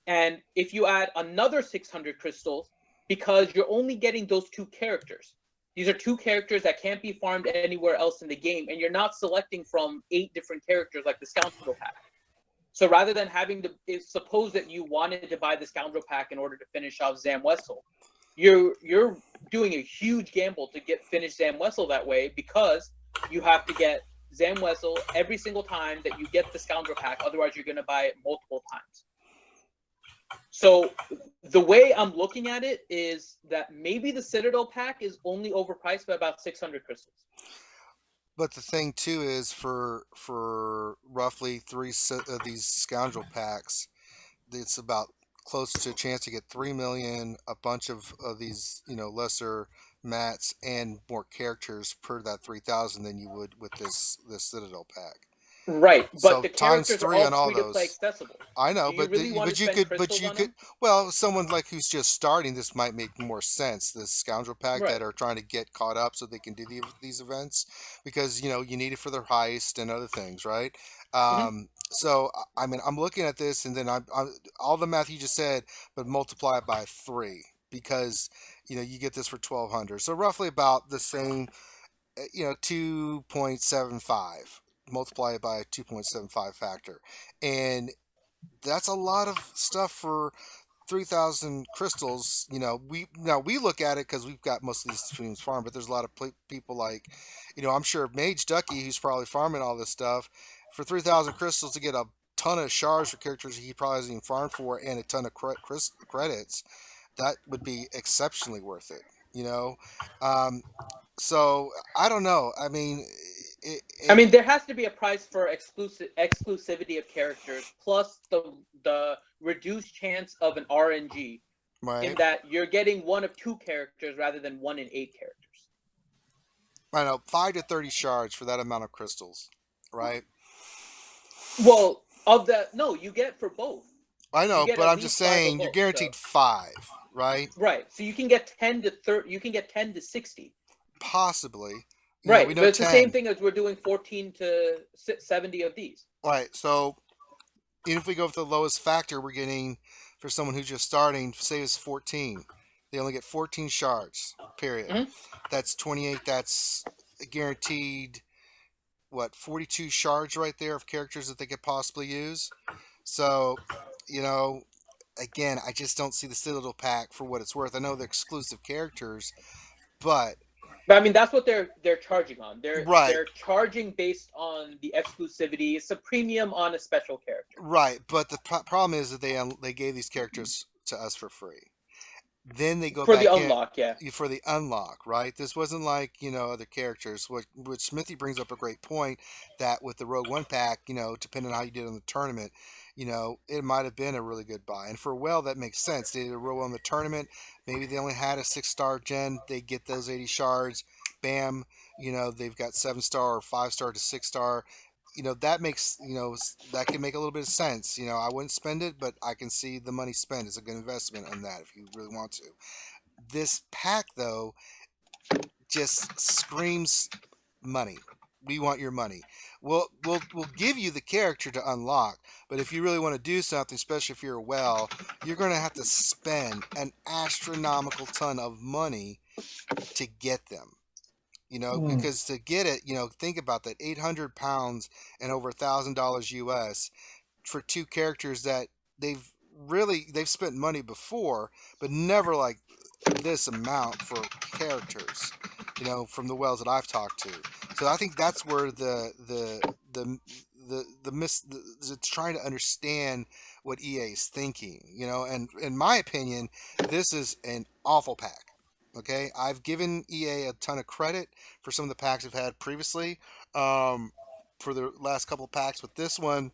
And if you add another 600 crystals, because you're only getting those 2 characters, these are 2 characters that can't be farmed anywhere else in the game, and you're not selecting from 8 different characters like the Scoundrel pack. So rather than having to, suppose that you wanted to buy the Scoundrel pack in order to finish off Zam Wessel, you're doing a huge gamble to finish Zam Wessel that way, because you have to get Zam Wessel every single time that you get the Scoundrel pack. Otherwise, you're going to buy it multiple times. So the way I'm looking at it is that maybe the Citadel pack is only overpriced by about 600 crystals. But the thing too is for roughly 3 of these Scoundrel packs, it's about close to a chance to get 3 million, a bunch of these, lesser mats and more characters per that 3,000 than you would with this Citadel pack. Right, but So the times characters 3 are on all all free to play those. accessible. I know, Do you really want to spend crystals on them? well, someone like who's just starting, this might make more sense. This Scoundrel pack Right. that are trying to get caught up so they can do these events, because you need it for their heist and other things, right? So I mean, I'm looking at this, and then I'm all the math you just said, but multiply it by 3, because you get this for 1,200. So roughly about the same, 2.75. Multiply it by a 2.75 factor, and that's a lot of stuff for 3,000 crystals. We look at it because we've got most of these streams farmed, but there's a lot of people like, I'm sure Mage Ducky, who's probably farming all this stuff, for 3,000 crystals to get a ton of shards for characters he probably hasn't even farmed for, and a ton of credits, that would be exceptionally worth it. So I don't know. I mean, there has to be a price for exclusivity of characters, plus the reduced chance of an RNG, right? In that you're getting 1 of 2 characters rather than 1 in 8 characters. I know, 5 to 30 shards for that amount of crystals, right? Well, no, you get for both. I know, but I'm just saying you're both, guaranteed 5, right? Right. So you can get 10 to 30. You can get 10 to 60. Possibly. Right, we know but it's 10. the same thing as we're doing 14 to 70 of these. Right. So even if we go with the lowest factor, we're getting, for someone who's just starting, say it's 14. They only get 14 shards. Period. That's 28. That's guaranteed. What, 42 shards right there of characters that they could possibly use. So, again, I just don't see the Citadel Pack for what it's worth. I know they're exclusive characters, but But I mean, that's what they're charging on. right, They're charging based on the exclusivity. It's a premium on a special character. right. But the problem is that they gave these characters to us for free. Then they go For the back in unlock, yeah. for the unlock, right? This wasn't like other characters. Which Smithy brings up a great point that with the Rogue One pack, depending on how you did on the tournament, it might have been a really good buy. And for Well, that makes sense. They did a real well in the tournament. Maybe they only had a 6-star gen. They get those 80 shards. Bam. They've got 7-star or 5-star to 6-star. That makes that can make a little bit of sense. I wouldn't spend it, but I can see the money spent is a good investment on that if you really want to. This pack though just screams money. We want your money. We'll give you the character to unlock, but if you really want to do something, especially if you're well, you're going to have to spend an astronomical ton of money to get them. Because to get it, think about that, 800 pounds and over $1,000 US for 2 characters that they've spent money before, but never like this amount for characters, from the wells that I've talked to. So I think that's where it's trying to understand what EA is thinking, and in my opinion, this is an awful pack. Okay, I've given EA a ton of credit for some of the packs I've had previously, for the last couple packs. With this one,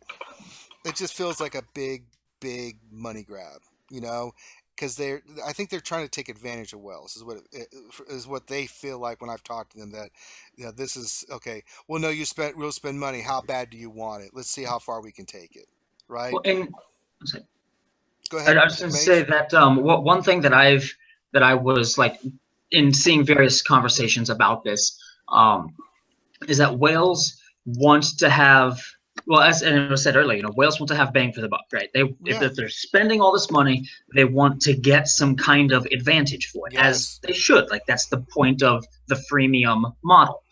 it just feels like a big money grab, because I think they're trying to take advantage of Wells. Is what they feel like when I've talked to them. That this is okay. Well, no, we'll spend money. How bad do you want it? Let's see how far we can take it. Right? Well, and Go ahead. I was going to Mage. say that one thing that I was like in seeing various conversations about this is that whales want to have, well, as and it was said earlier, whales want to have bang for the buck, right? If they're spending all this money, they want to get some kind of advantage for it, as they should. Like that's the point of the freemium model.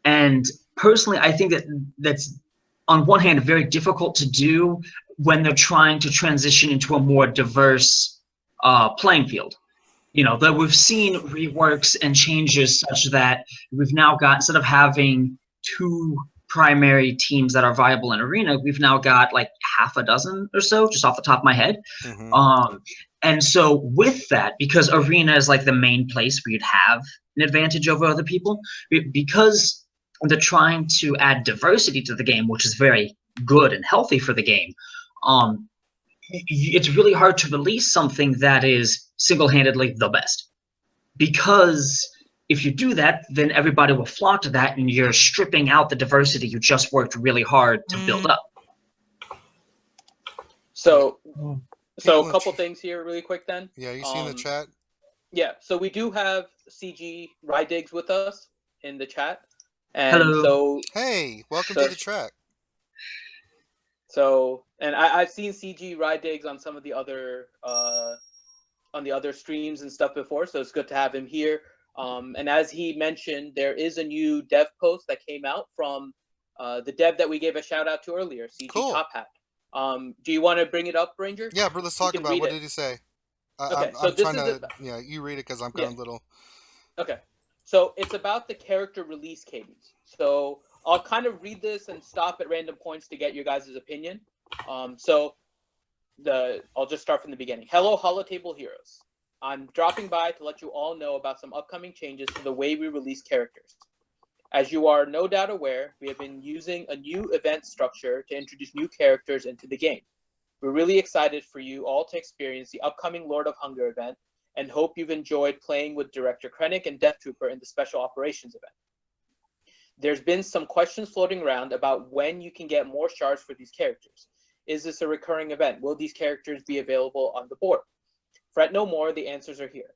And personally, I think that's on one hand very difficult to do when they're trying to transition into a more diverse playing field. That we've seen reworks and changes such that we've now got, instead of having 2 primary teams that are viable in Arena, we've now got like half a dozen or so, just off the top of my head. Mm-hmm. And so with that, because Arena is like the main place where you'd have an advantage over other people, because they're trying to add diversity to the game, which is very good and healthy for the game, it's really hard to release something that is single-handedly the best, because if you do that, then everybody will flock to that, and you're stripping out the diversity you just worked really hard to build up. So a couple things here really quick then. Yeah, you see in the chat? Yeah, so we do have CG Rydigs with us in the chat. And hello. So hey, welcome to the track. So, and I've seen CG Rydigs on some of the other streams and stuff before, so it's good to have him here. And as he mentioned, there is a new dev post that came out from the dev that we gave a shout out to earlier, CG Top Hat. Do you want to bring it up, Ranger? Yeah, but let's talk about it. What did he say? Okay, I'm trying to. Yeah, you read it because I'm kind of little. Okay, so it's about the character release cadence. So I'll kind of read this and stop at random points to get your guys' opinion. I'll just start from the beginning. Hello, Holotable Heroes. I'm dropping by to let you all know about some upcoming changes to the way we release characters. As you are no doubt aware, we have been using a new event structure to introduce new characters into the game. We're really excited for you all to experience the upcoming Lord of Hunger event and hope you've enjoyed playing with Director Krennic and Death Trooper in the Special Operations event. There's been some questions floating around about when you can get more shards for these characters. Is this a recurring event? Will these characters be available on the board? Fret no more, the answers are here.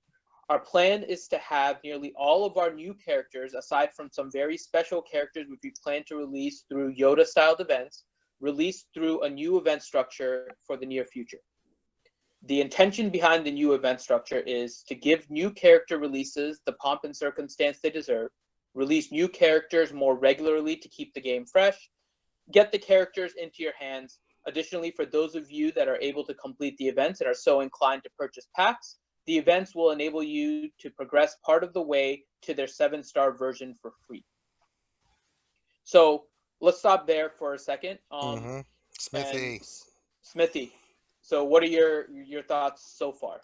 Our plan is to have nearly all of our new characters, aside from some very special characters which we plan to release through Yoda-styled events, released through a new event structure for the near future. The intention behind the new event structure is to give new character releases the pomp and circumstance they deserve, release new characters more regularly to keep the game fresh, get the characters into your hands Additionally, for those of you that are able to complete the events and are so inclined to purchase packs, the events will enable you to progress part of the way to their 7-star version for free. So let's stop there for a second. Smithy. Smithy, so what are your thoughts so far?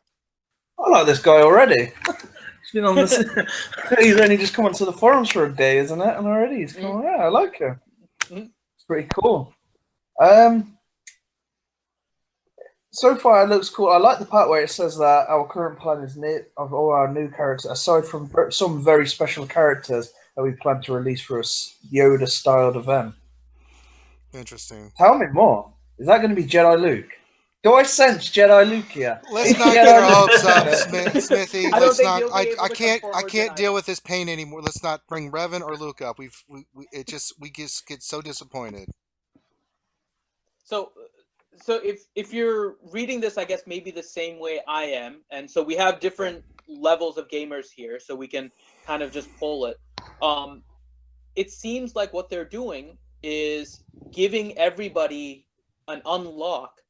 I like this guy already. He's been on this. He's only just come onto the forums for a day, isn't it? And already he's come. Yeah, I like him. It's pretty cool. So far, it looks cool. I like the part where it says that our current plan is of all our new characters, aside from some very special characters that we plan to release for a Yoda-styled event. Interesting. Tell me more. Is that going to be Jedi Luke? Do I sense Jedi Luke here? Let's not get our hopes up, Smithy. Let's not. I can't deal with this pain anymore. Let's not bring Revan or Luke up. We just get so disappointed. So if you're reading this, I guess maybe the same way I am, and so we have different levels of gamers here, so we can kind of just pull it. It seems like what they're doing is giving everybody an unlock,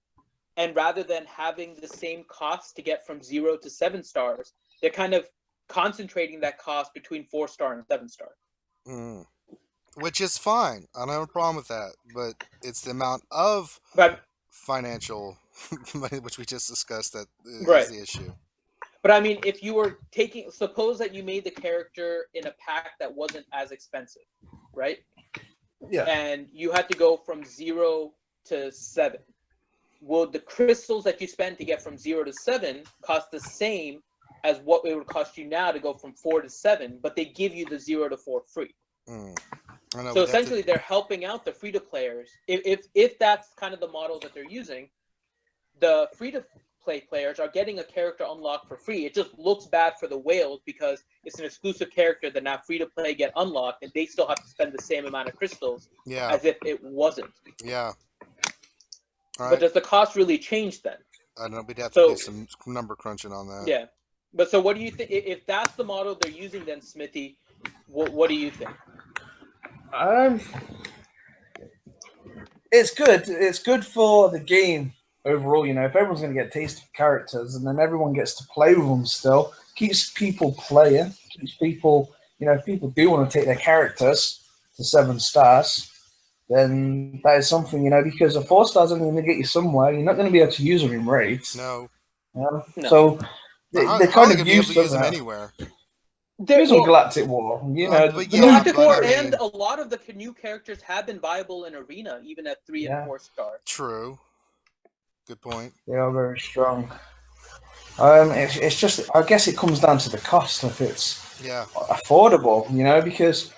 and rather than having the same cost to get from 0 to 7 stars, they're kind of concentrating that cost between 4-star and 7-star. Which is fine. I don't have a problem with that, but it's the amount of financial money, which we just discussed, that is the issue. But I mean, if you were suppose that you made the character in a pack that wasn't as expensive, right? Yeah. And you had to go from 0 to 7. Will the crystals that you spend to get from 0 to 7 cost the same as what it would cost you now to go from 4 to 7, but they give you the 0 to 4 free? So essentially, they're helping out the free-to-players. If that's kind of the model that they're using, the free-to-play players are getting a character unlocked for free. It just looks bad for the whales because it's an exclusive character that now free-to-play get unlocked, and they still have to spend the same amount of crystals as if it wasn't. Yeah. But does the cost really change then? I don't know. We'd have to do some number crunching on that. Yeah. But so what do you think? If that's the model they're using, then Smithy, what do you think? It's good. It's good for the game overall. You know, if everyone's going to get a taste of characters, and then everyone gets to play with them still, keeps people playing. Keeps people, if people do want to take their characters to 7 stars, then that is something, because a 4 star's only going to get you somewhere. You're not going to be able to use them in raids. No. No. So they're kind of used to use them anywhere. There's a Galactic War, Galactic War, and a lot of the new characters have been viable in Arena, even at 3 and 4 stars. True. Good point. They are very strong. It's just, I guess it comes down to the cost if it's affordable, because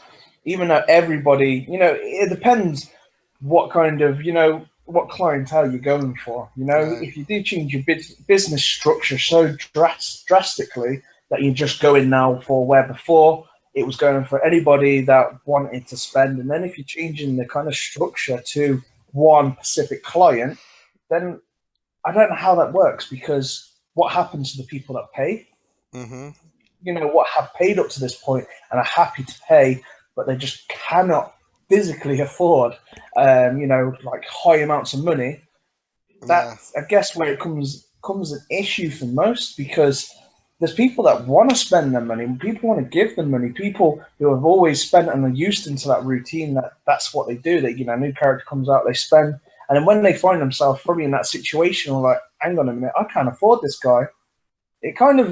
even though everybody, it depends what kind of, what clientele you're going for. If you do change your business structure so drastically that you're just going now for where before it was going for anybody that wanted to spend, and then if you're changing the kind of structure to one specific client, then I don't know how that works, because what happens to the people that pay? What have paid up to this point and are happy to pay, but they just cannot physically afford, like high amounts of money. That's, I guess, where it comes an issue for most, because there's people that want to spend their money, people want to give them money, people who have always spent and are used into that routine, that's what they do. That, a new character comes out, they spend, and then when they find themselves probably in that situation, like, hang on a minute, I can't afford this guy. It kind of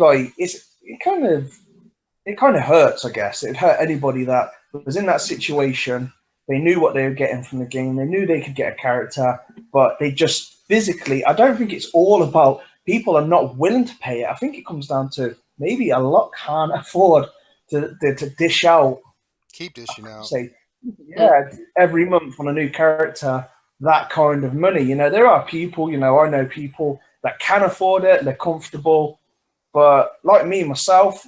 hurts, I guess. It hurt anybody that was in that situation. They knew what they were getting from the game. They knew they could get a character, but they just physically, I don't think it's all about people are not willing to pay it. I think it comes down to maybe a lot can't afford to dish out. Keep dishing out. Say, every month on a new character, that kind of money. There are people, I know people that can afford it, they're comfortable, but like me, myself,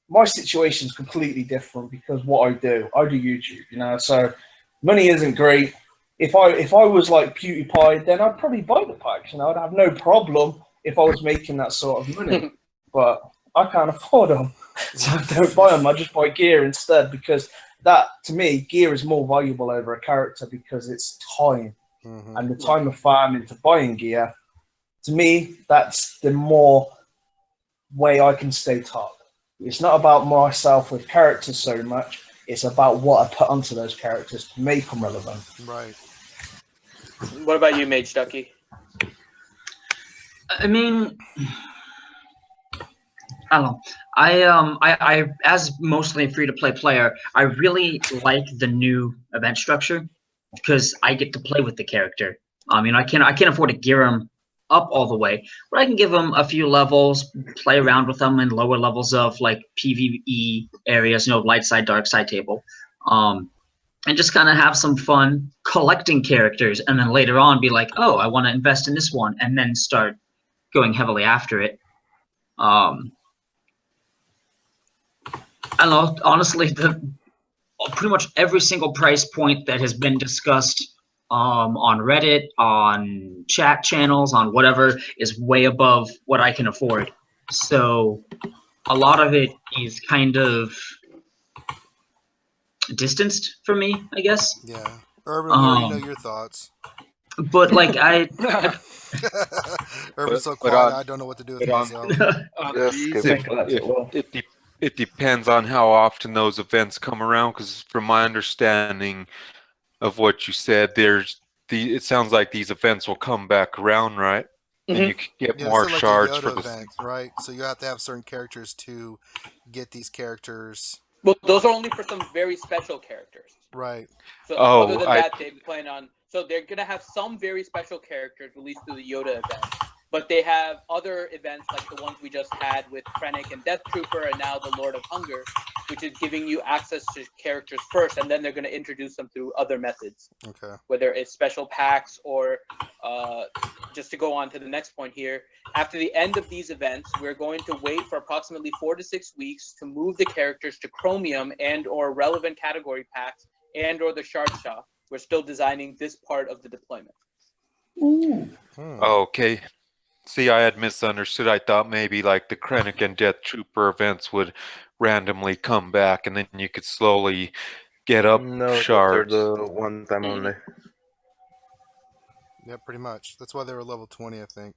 my situation is completely different because what I do YouTube, so money isn't great. If I was like PewDiePie, then I'd probably buy the packs, I'd have no problem if I was making that sort of money, but I can't afford them, so I don't buy them. I just buy gear instead, because that, to me, gear is more valuable over a character because it's time. and the time of farming to buying gear, to me, that's the more way I can stay top. It's not about myself with characters so much. It's about what I put onto those characters to make them relevant. Right. What about you, Mage Ducky? I mean, I don't know. I as mostly a free-to-play player, I really like the new event structure because I get to play with the character. I can't afford to gear him up all the way, but I can give him a few levels, play around with them in lower levels of like PvE areas, light side, dark side table, and just kind of have some fun collecting characters, and then later on be like, oh, I want to invest in this one, and then start going heavily after it. I don't know. Honestly, pretty much every single price point that has been discussed on Reddit, on chat channels, on whatever, is way above what I can afford. So a lot of it is kind of distanced for me, I guess. Yeah. Urban, we already know your thoughts. But like Urban's so but quiet, I don't know what to do with myself. It depends on how often those events come around, because from my understanding of what you said, it sounds like these events will come back around, right? And you can get more it's like shards a for Yoda the event, right? So you have to have certain characters to get these characters. Well, those are only for some very special characters. Right. So other than that, they plan on. So they're gonna have some very special characters released through the Yoda event, but they have other events like the ones we just had with Krennic and Death Trooper, and now the Lord of Hunger, which is giving you access to characters first, and then they're gonna introduce them through other methods. Okay. Whether it's special packs or just to go on to the next point here, after the end of these events, we're going to wait for approximately 4 to 6 weeks to move the characters to Chromium and or relevant category packs and or the shard shop. We're still designing this part of the deployment. Okay. See, I had misunderstood. I thought maybe like the Krennic and Death Trooper events would randomly come back, and then you could slowly get up shards. No, those are the one time only. Yeah, pretty much. That's why they were level 20, I think.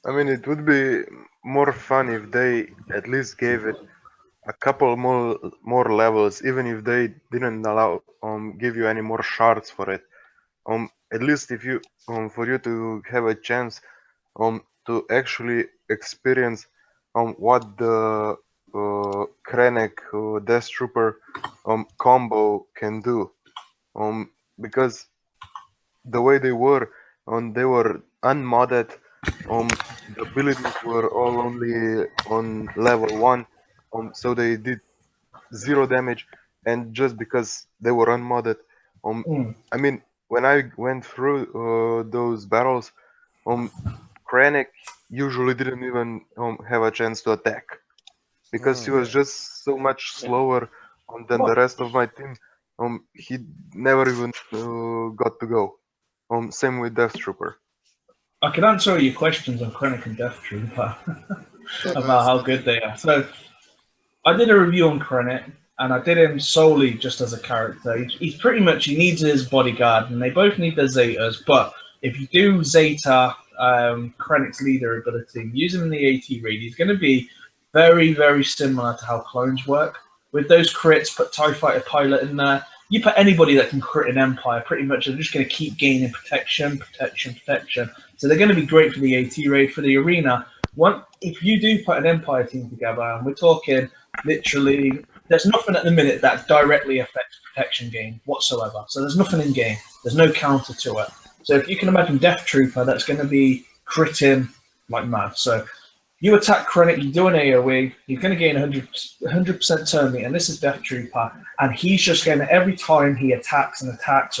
I mean, it would be more fun if they at least gave it a couple more levels, even if they didn't allow give you any more shards for it. At least if you for you to have a chance to actually experience what the Krennic Death Trooper combo can do, because the way they were unmodded, the abilities were all only on level 1, so they did 0 damage, and just because they were unmodded, I mean, when I went through those battles, Krennic usually didn't even have a chance to attack, because he was just so much slower than the rest of my team. He never even got to go. Same with Death Trooper. I can answer all your questions on Krennic and Death Trooper about how good they are. So, I did a review on Krennic, and I did him solely just as a character. He's pretty much, he needs his bodyguard, and they both need their Zetas, but if you do Zeta Krennic's leader ability, use him in the AT raid, he's going to be very, very similar to how clones work. With those crits, put TIE Fighter Pilot in there. You put anybody that can crit an Empire, pretty much they're just going to keep gaining protection. So they're going to be great for the AT raid, for the arena. If you do put an Empire team together, and we're talking literally, there's nothing at the minute that directly affects protection gain whatsoever. So there's nothing in game. There's no counter to it. So if you can imagine Death Trooper, that's going to be critting like mad. So you attack Krennic, you do an AoE, you're going to gain 100% turn rate, and this is Death Trooper, and he's just going to, every time he attacks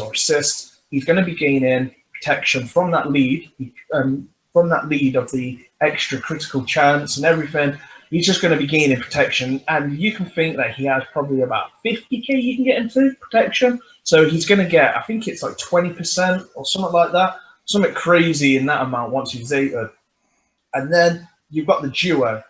or assists, he's going to be gaining protection from that lead, of the extra critical chance and everything. He's just going to be gaining protection, and you can think that he has probably about 50k you can get into protection. So he's going to get, I think it's like 20% or something like that, something crazy in that amount once he's Zeta. And then you've got the duo,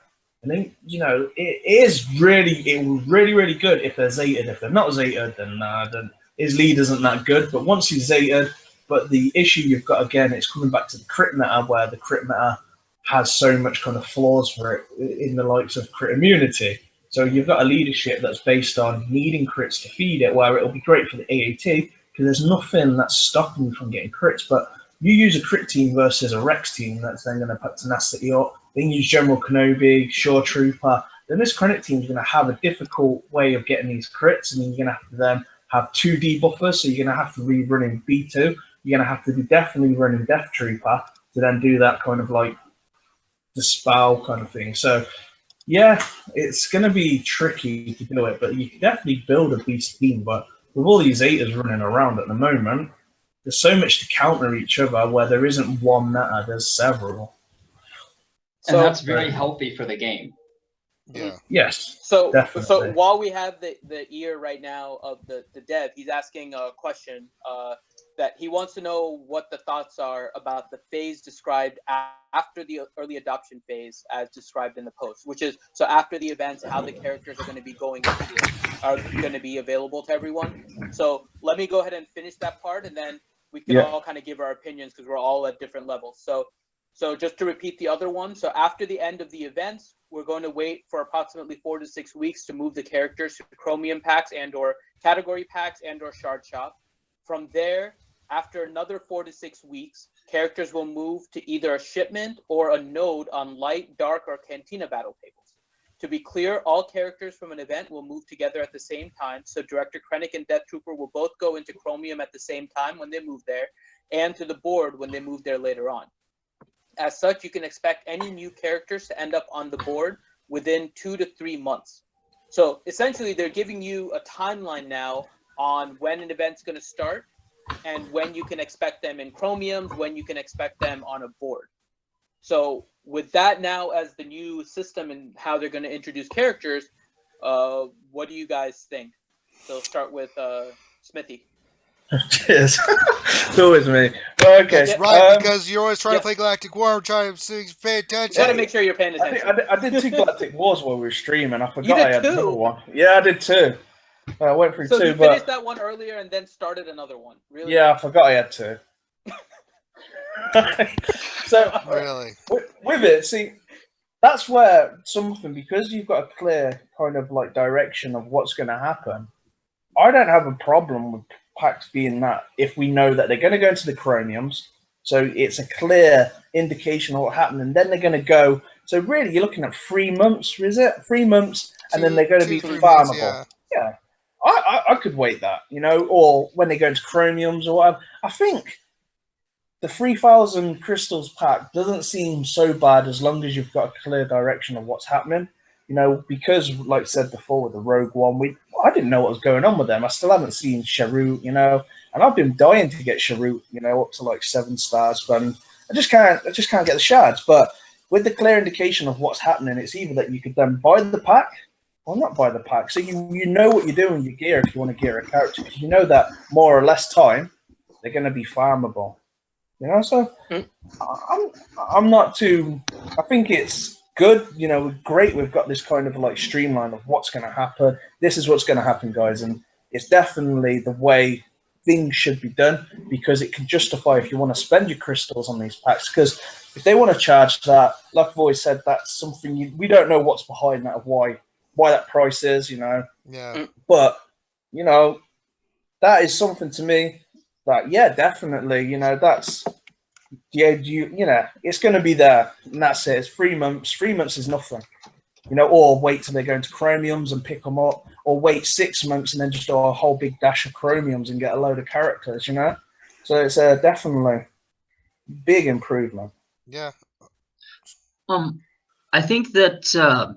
and then it was really good if they're Zeta. If they're not Zeta, then his lead isn't that good. But once he's Zeted, but the issue you've got again, it's coming back to the crit meta, where the crit meta has so much kind of flaws for it in the likes of crit immunity. So you've got a leadership that's based on needing crits to feed it, where it'll be great for the AAT because there's nothing that's stopping you from getting crits. But you use a crit team versus a Rex team that's then going to put tenacity up. Then use General Kenobi, Shore Trooper. Then this credit team is going to have a difficult way of getting these crits, and you're going to have to then have 2 debuffers, so you're going to have to rerun in B2. You're going to have to be definitely running Death Trooper to then do that kind of like dispel kind of thing. So yeah, it's going to be tricky to do it, but you can definitely build a beast team. But with all these Zetas running around at the moment, there's so much to counter each other where there isn't one meta, there's several. And that's very healthy for the game. Yeah. Yes. So definitely. while we have the ear right now of the dev, he's asking a question that he wants to know what the thoughts are about the phase described after the early adoption phase as described in the post, which is so after the events, how the characters are going to be going into it are going to be available to everyone. So let me go ahead and finish that part, and then we can all kind of give our opinions because we're all at different levels. So just to repeat the other one, so after the end of the events, we're going to wait for approximately 4 to 6 weeks to move the characters to chromium packs and or category packs and or shard shop. From there, after another 4 to 6 weeks, characters will move to either a shipment or a node on light, dark, or cantina battle tables. To be clear, all characters from an event will move together at the same time, so Director Krennic and Death Trooper will both go into chromium at the same time when they move there, and to the board when they move there later on. As such, you can expect any new characters to end up on the board within 2 to 3 months. So essentially, they're giving you a timeline now on when an event's going to start and when you can expect them in chromiums, when you can expect them on a board. So with that now as the new system and how they're going to introduce characters, what do you guys think? So start with Smithy. Cheers. It's always me. Okay. That's right, because you're always trying to play Galactic War. I'm trying to pay attention. You got to make sure you're paying attention. I did 2 Galactic Wars while we were streaming. I forgot You did I had 2? another one. Yeah, I did 2. I went through 2, you but finished that one earlier and then started another one. Really? yeah, I forgot I had 2. So Really, with it, see, that's where something, because you've got a clear kind of like direction of what's going to happen. I don't have a problem with packs being that if we know that they're going to go into the chromiums, so it's a clear indication of what happened, and then they're going to go. So really, you're looking at 3 months, is it? 3 months, and then they're going to be 3 farmable. months, Yeah, I could wait that, you know, or when they go into chromiums or whatever. I think the 3,000 crystals pack doesn't seem so bad as long as you've got a clear direction of what's happening. You know, because like I said before with the Rogue One, I didn't know what was going on with them. I still haven't seen Sharut, you know, and I've been dying to get Sharut, you know, up to like 7 stars, but I just can't get the shards. But with the clear indication of what's happening, it's either that you could then buy the pack or not buy the pack. So you know what you're doing with your gear if you want to gear a character, because you know that more or less time they're going to be farmable. You know, so I'm not too. I think it's good. You know, great. We've got this kind of like streamline of what's going to happen. This is what's going to happen, guys, and it's definitely the way things should be done, because it can justify if you want to spend your crystals on these packs. Because if they want to charge that, like I've always said, that's something we don't know what's behind that, of why that price is. You know. yeah. But you know, that is something to me. That, yeah, definitely, you know, that's, yeah, you know, it's going to be there, and that's it. It's 3 months. 3 months is nothing, you know, or wait till they go into chromiums and pick them up, or wait 6 months and then just do a whole big dash of chromiums and get a load of characters, you know. So it's definitely big improvement. Yeah. I think that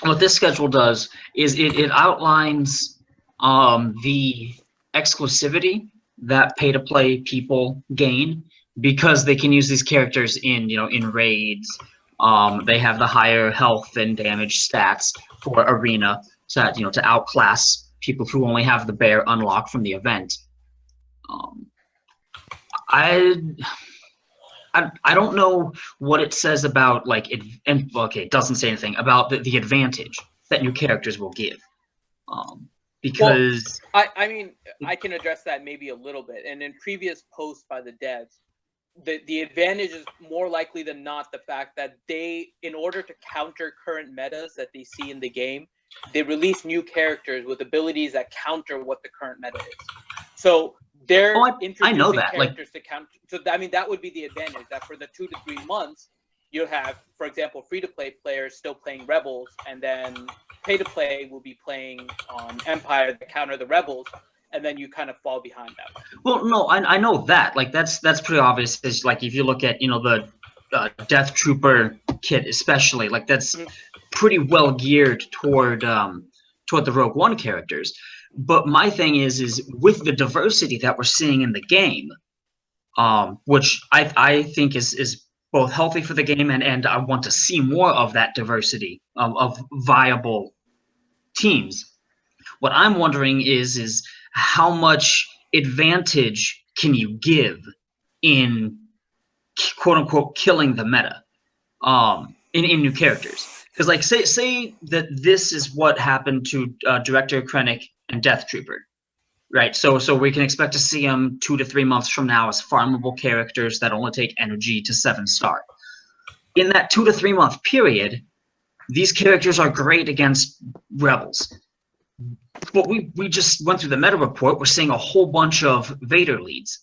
what this schedule does is it outlines the exclusivity that pay-to-play people gain, because they can use these characters in, you know, in raids. They have the higher health and damage stats for arena, so you know, to outclass people who only have the bare unlock from the event. I don't know what it says about like it, and okay, it doesn't say anything about the advantage that new characters will give. because I mean, I can address that maybe a little bit. And in previous posts by the devs, the advantage is more likely than not the fact that they, in order to counter current metas that they see in the game, they release new characters with abilities that counter what the current meta is. So they're introducing characters to counter. So I mean, that would be the advantage, that for the 2 to 3 months, you'll have, for example, free-to-play players still playing Rebels, and then pay-to-play will be playing Empire to counter the Rebels, and then you kind of fall behind that way. Well, no, I know that. Like that's pretty obvious. Is like if you look at the Death Trooper kit, especially, like that's pretty well geared toward the Rogue One characters. But my thing is with the diversity that we're seeing in the game, which I think is both healthy for the game, and I want to see more of that diversity of viable teams. What I'm wondering is how much advantage can you give in quote unquote killing the meta in new characters? Because like say that this is what happened to Director Krennic and Death Trooper, right? So we can expect to see them 2 to 3 months from now as farmable characters that only take energy to 7-star. In that 2 to 3 month period, these characters are great against rebels. But we just went through the meta report. We're seeing a whole bunch of Vader leads,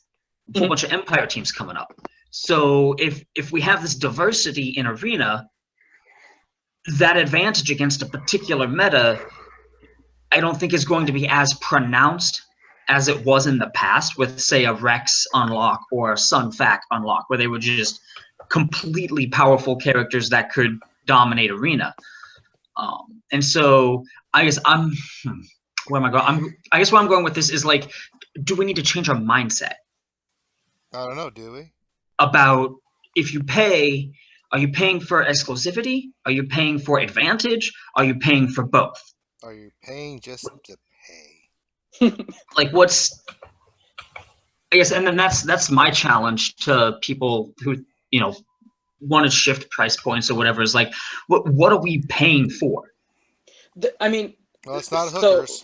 a whole bunch of Empire teams coming up. So if we have this diversity in Arena, that advantage against a particular meta, I don't think is going to be as pronounced as it was in the past with, say, a Rex unlock or a Sun Fac unlock, where they were just completely powerful characters that could dominate Arena. And so I guess where am I going? I guess where I'm going with this is like, do we need to change our mindset? I don't know. Do we? About if you pay, are you paying for exclusivity? Are you paying for advantage? Are you paying for both? Are you paying just to pay? Like what's? I guess, and then that's my challenge to people who want to shift price points or whatever. Is like, what are we paying for? I mean, well, it's not hookers.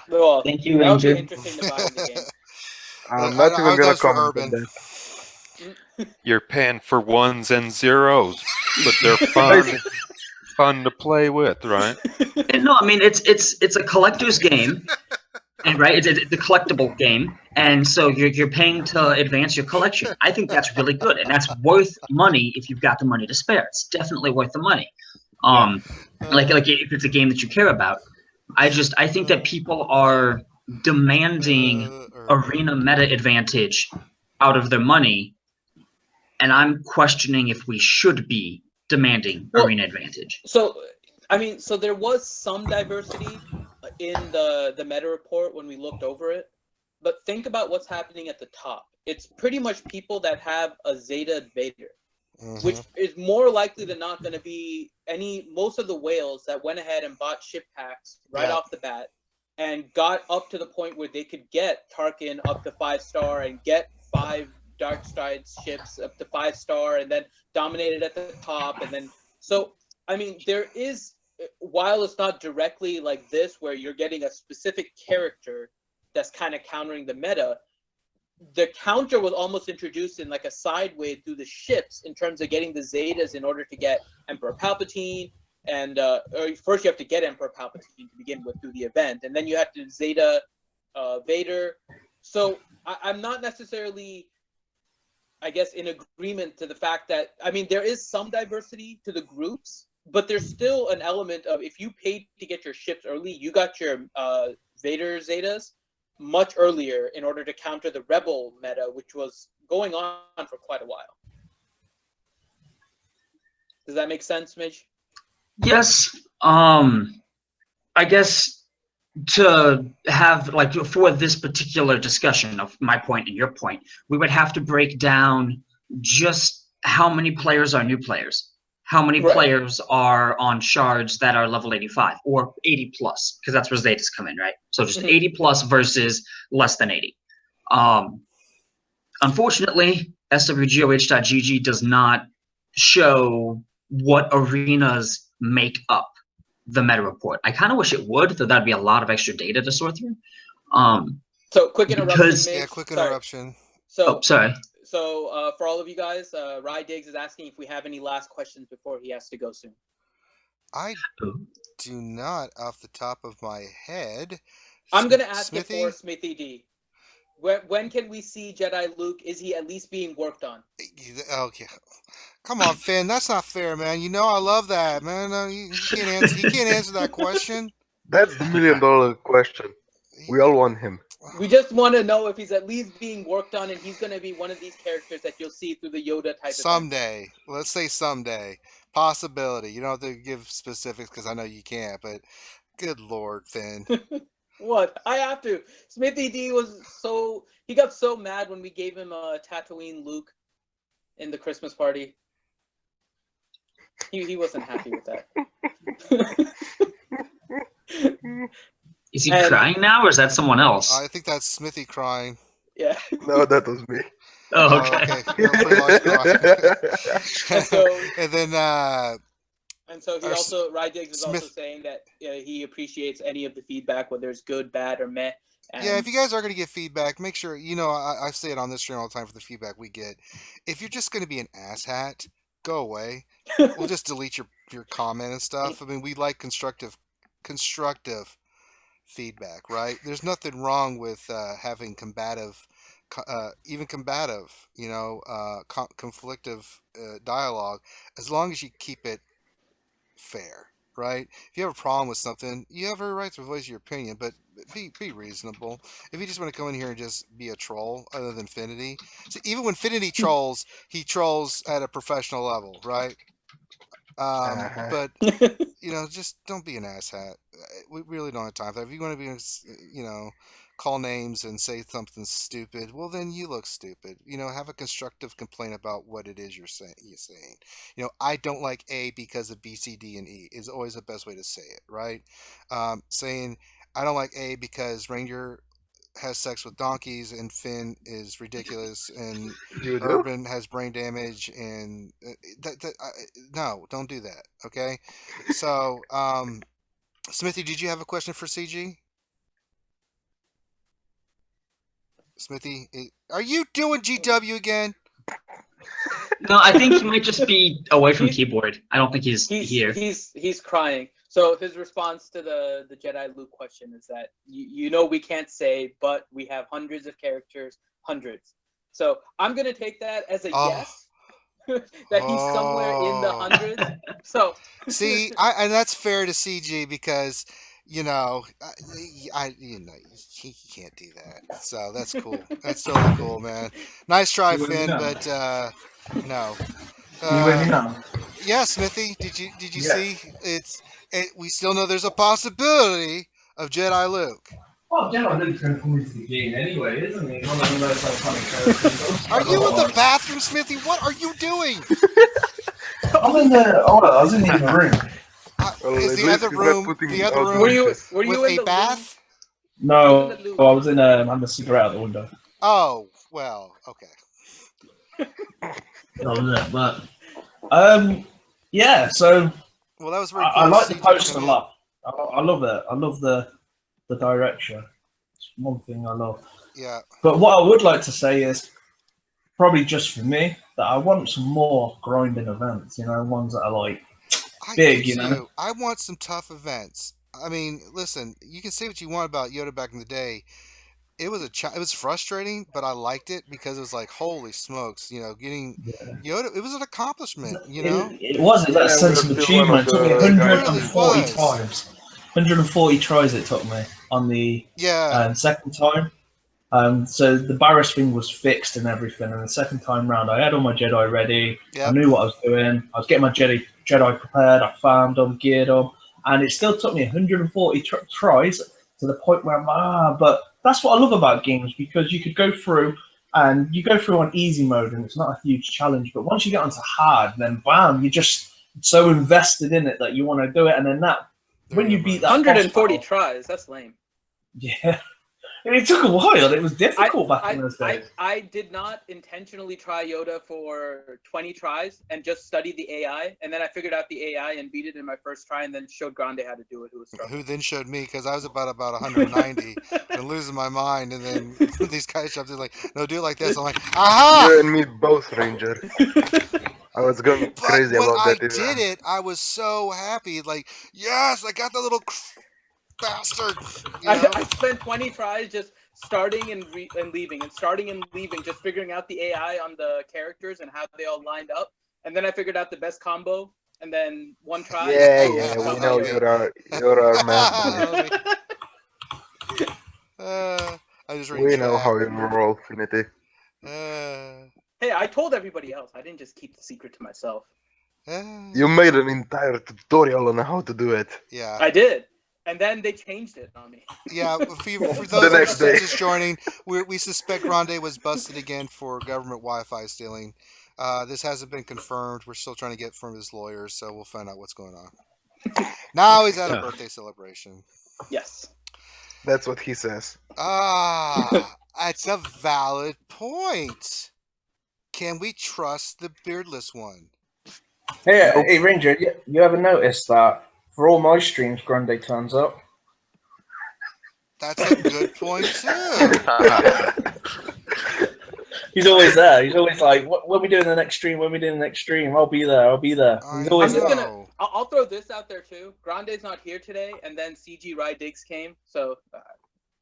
Well, thank you, that would be Ranger. interesting to buy in the game. I'm not even gonna comment on that. You're paying for ones and zeros, but they're fun to play with, right? No, I mean it's a collector's game, and right, it's a collectible game, and so you're paying to advance your collection. I think that's really good, and that's worth money if you've got the money to spare. It's definitely worth the money. Like if it's a game that you care about. I think that people are demanding Arena meta advantage out of their money, and I'm questioning if we should be demanding Arena advantage. So, I mean, so there was some diversity in the meta report when we looked over it, but think about what's happening at the top. It's pretty much people that have a Zeta Vader, which is more likely than not going to be most of the whales that went ahead and bought ship packs right off the bat and got up to the point where they could get Tarkin up to 5-star and get 5 Dark Stride ships up to 5-star and then dominated at the top. And then, so, I mean, there is, while it's not directly like this, where you're getting a specific character that's kind of countering the meta, the counter was almost introduced in like a sideway through the ships in terms of getting the Zetas in order to get Emperor Palpatine. And first you have to get Emperor Palpatine to begin with through the event. And then you have to Zeta Vader. So I'm not necessarily, I guess, in agreement to the fact that, I mean, there is some diversity to the groups, but there's still an element of, if you paid to get your ships early, you got your Vader Zetas much earlier in order to counter the Rebel meta, which was going on for quite a while. Does that make sense, Midge? Yes. I guess to have, like, for this particular discussion of my point and your point, we would have to break down just how many players are new players. How many players are on shards that are level 85 or 80 plus, because that's where Zetas come in, right? So just 80 plus versus less than 80. Unfortunately, SWGOH.GG does not show what arenas make up the meta report. I kind of wish it would, though that'd be a lot of extra data to sort through. So quick interruption. Because- Mitch. Yeah, quick Sorry. interruption. So Sorry. So for all of you guys, Rye Diggs is asking if we have any last questions before he has to go soon. I do not off the top of my head. I'm going to ask Smithy? it for Smithy D. When can we see Jedi Luke? Is he at least being worked on? Okay. Come on, Finn. That's not fair, man. You know I love that, man. He can't answer. He can't answer that question. That's the $1 million question. We all want him. We just want to know if he's at least being worked on, and he's going to be one of these characters that you'll see through the Yoda type. Someday. Let's say someday. Possibility. You don't have to give specifics because I know you can't. But good Lord, Finn. What? I have to. Smithy D he got so mad when we gave him a Tatooine Luke in the Christmas party. He wasn't happy with that. Is he crying now, or is that someone else? I think that's Smithy crying. Yeah. No, that was me. Oh, okay. Yeah, pretty large cry. And so he also, Rydiggs is also saying that he appreciates any of the feedback, whether it's good, bad, or meh. Yeah, if you guys are going to get feedback, make sure, I say it on this stream all the time for the feedback we get. If you're just going to be an asshat, go away. We'll just delete your comment and stuff. I mean, we like constructive feedback, right? There's nothing wrong with having conflictive dialogue, as long as you keep it fair, right? If you have a problem with something, you have every right to voice your opinion, but be reasonable. If you just want to come in here and just be a troll, other than Finity, so even when Finity trolls, he trolls at a professional level, right? But just don't be an asshat. We really don't have time for that. If you want to be, call names and say something stupid, well, then you look stupid. Have a constructive complaint about what it is you're saying. I don't like A because of B, C, D, and E is always the best way to say it, right? Saying I don't like A because Ranger has sex with donkeys and Finn is ridiculous and Urban has brain damage and no, don't do that. Okay. So, Smithy, did you have a question for CG? Smithy, are you doing GW again? No, I think he might just be away from keyboard. I don't think he's here. He's crying. So his response to the Jedi Luke question is that we can't say, but we have hundreds of characters, hundreds. So I'm gonna take that as a yes, that he's somewhere in the hundreds. So see, and that's fair to CG because he can't do that. So that's cool. That's totally cool, man. Nice try, Finn, but no. Yeah, Smithy, did you see? We still know there's a possibility of Jedi Luke. Well, Jedi Luke's going to come into the game anyway, isn't he? One of the most iconic characters. Are you in the bathroom, Smithy? What are you doing? I was in the other room. Is the other room? Were you with in a the bath? No, I was in. I'm a cigarette out the window. Oh well, okay. That was it, but yeah. So well, that was very. I like the post a lot. I love it. I love the direction. It's one thing I love. Yeah. But what I would like to say is, probably just for me, that I want some more grinding events. Ones that are like big. I want some tough events. I mean, listen, you can say what you want about Yoda back in the day. It was frustrating, but I liked it because it was like, holy smokes, getting Yoda. It was an accomplishment, It was a sense of achievement. It took me 140 times. 140 tries it took me on the second time. So the Barris thing was fixed and everything. And the second time round, I had all my Jedi ready. Yep. I knew what I was doing. I was getting my Jedi prepared. I farmed them, geared them. And it still took me 140 tries to the point where but that's what I love about games, because you could go through and you go through on easy mode and it's not a huge challenge. But once you get onto hard, then bam, you're just so invested in it that you want to do it. And then when you beat that 140 tries, that's lame. Yeah. It took a while. It was difficult back in those days. I did not intentionally try Yoda for 20 tries and just studied the AI, and then I figured out the AI and beat it in my first try, and then showed Grande how to do it. Who then showed me, because I was about 190 and losing my mind, and then these guys jumped in like, no, do it like this. I'm like, aha! You and me both, Ranger. I was going But crazy when about I that. did it, I was so happy. Like, yes, I got the little bastard. I spent 20 tries just starting and leaving, and starting and leaving, just figuring out the AI on the characters and how they all lined up. And then I figured out the best combo, and then one try. Yeah, we know you're our master. I just We know how you roll, Finity. Hey, I told everybody else. I didn't just keep the secret to myself. You made an entire tutorial on how to do it. Yeah. I did. And then they changed it on me. Yeah, for those of us just joining, we suspect Grande was busted again for government Wi-Fi stealing. This hasn't been confirmed. We're still trying to get from his lawyers, so we'll find out what's going on. Now he's at a birthday celebration. Yes. That's what he says. That's a valid point. Can we trust the beardless one? Hey, Ranger, you ever noticed that for all my streams, Grande turns up? That's a good point, too. He's always there. He's always like, when we doing the next stream? When we doing the next stream? I'll be there. He's always there. I'll throw this out there, too. Grande's not here today, and then CG Rydiggs came, so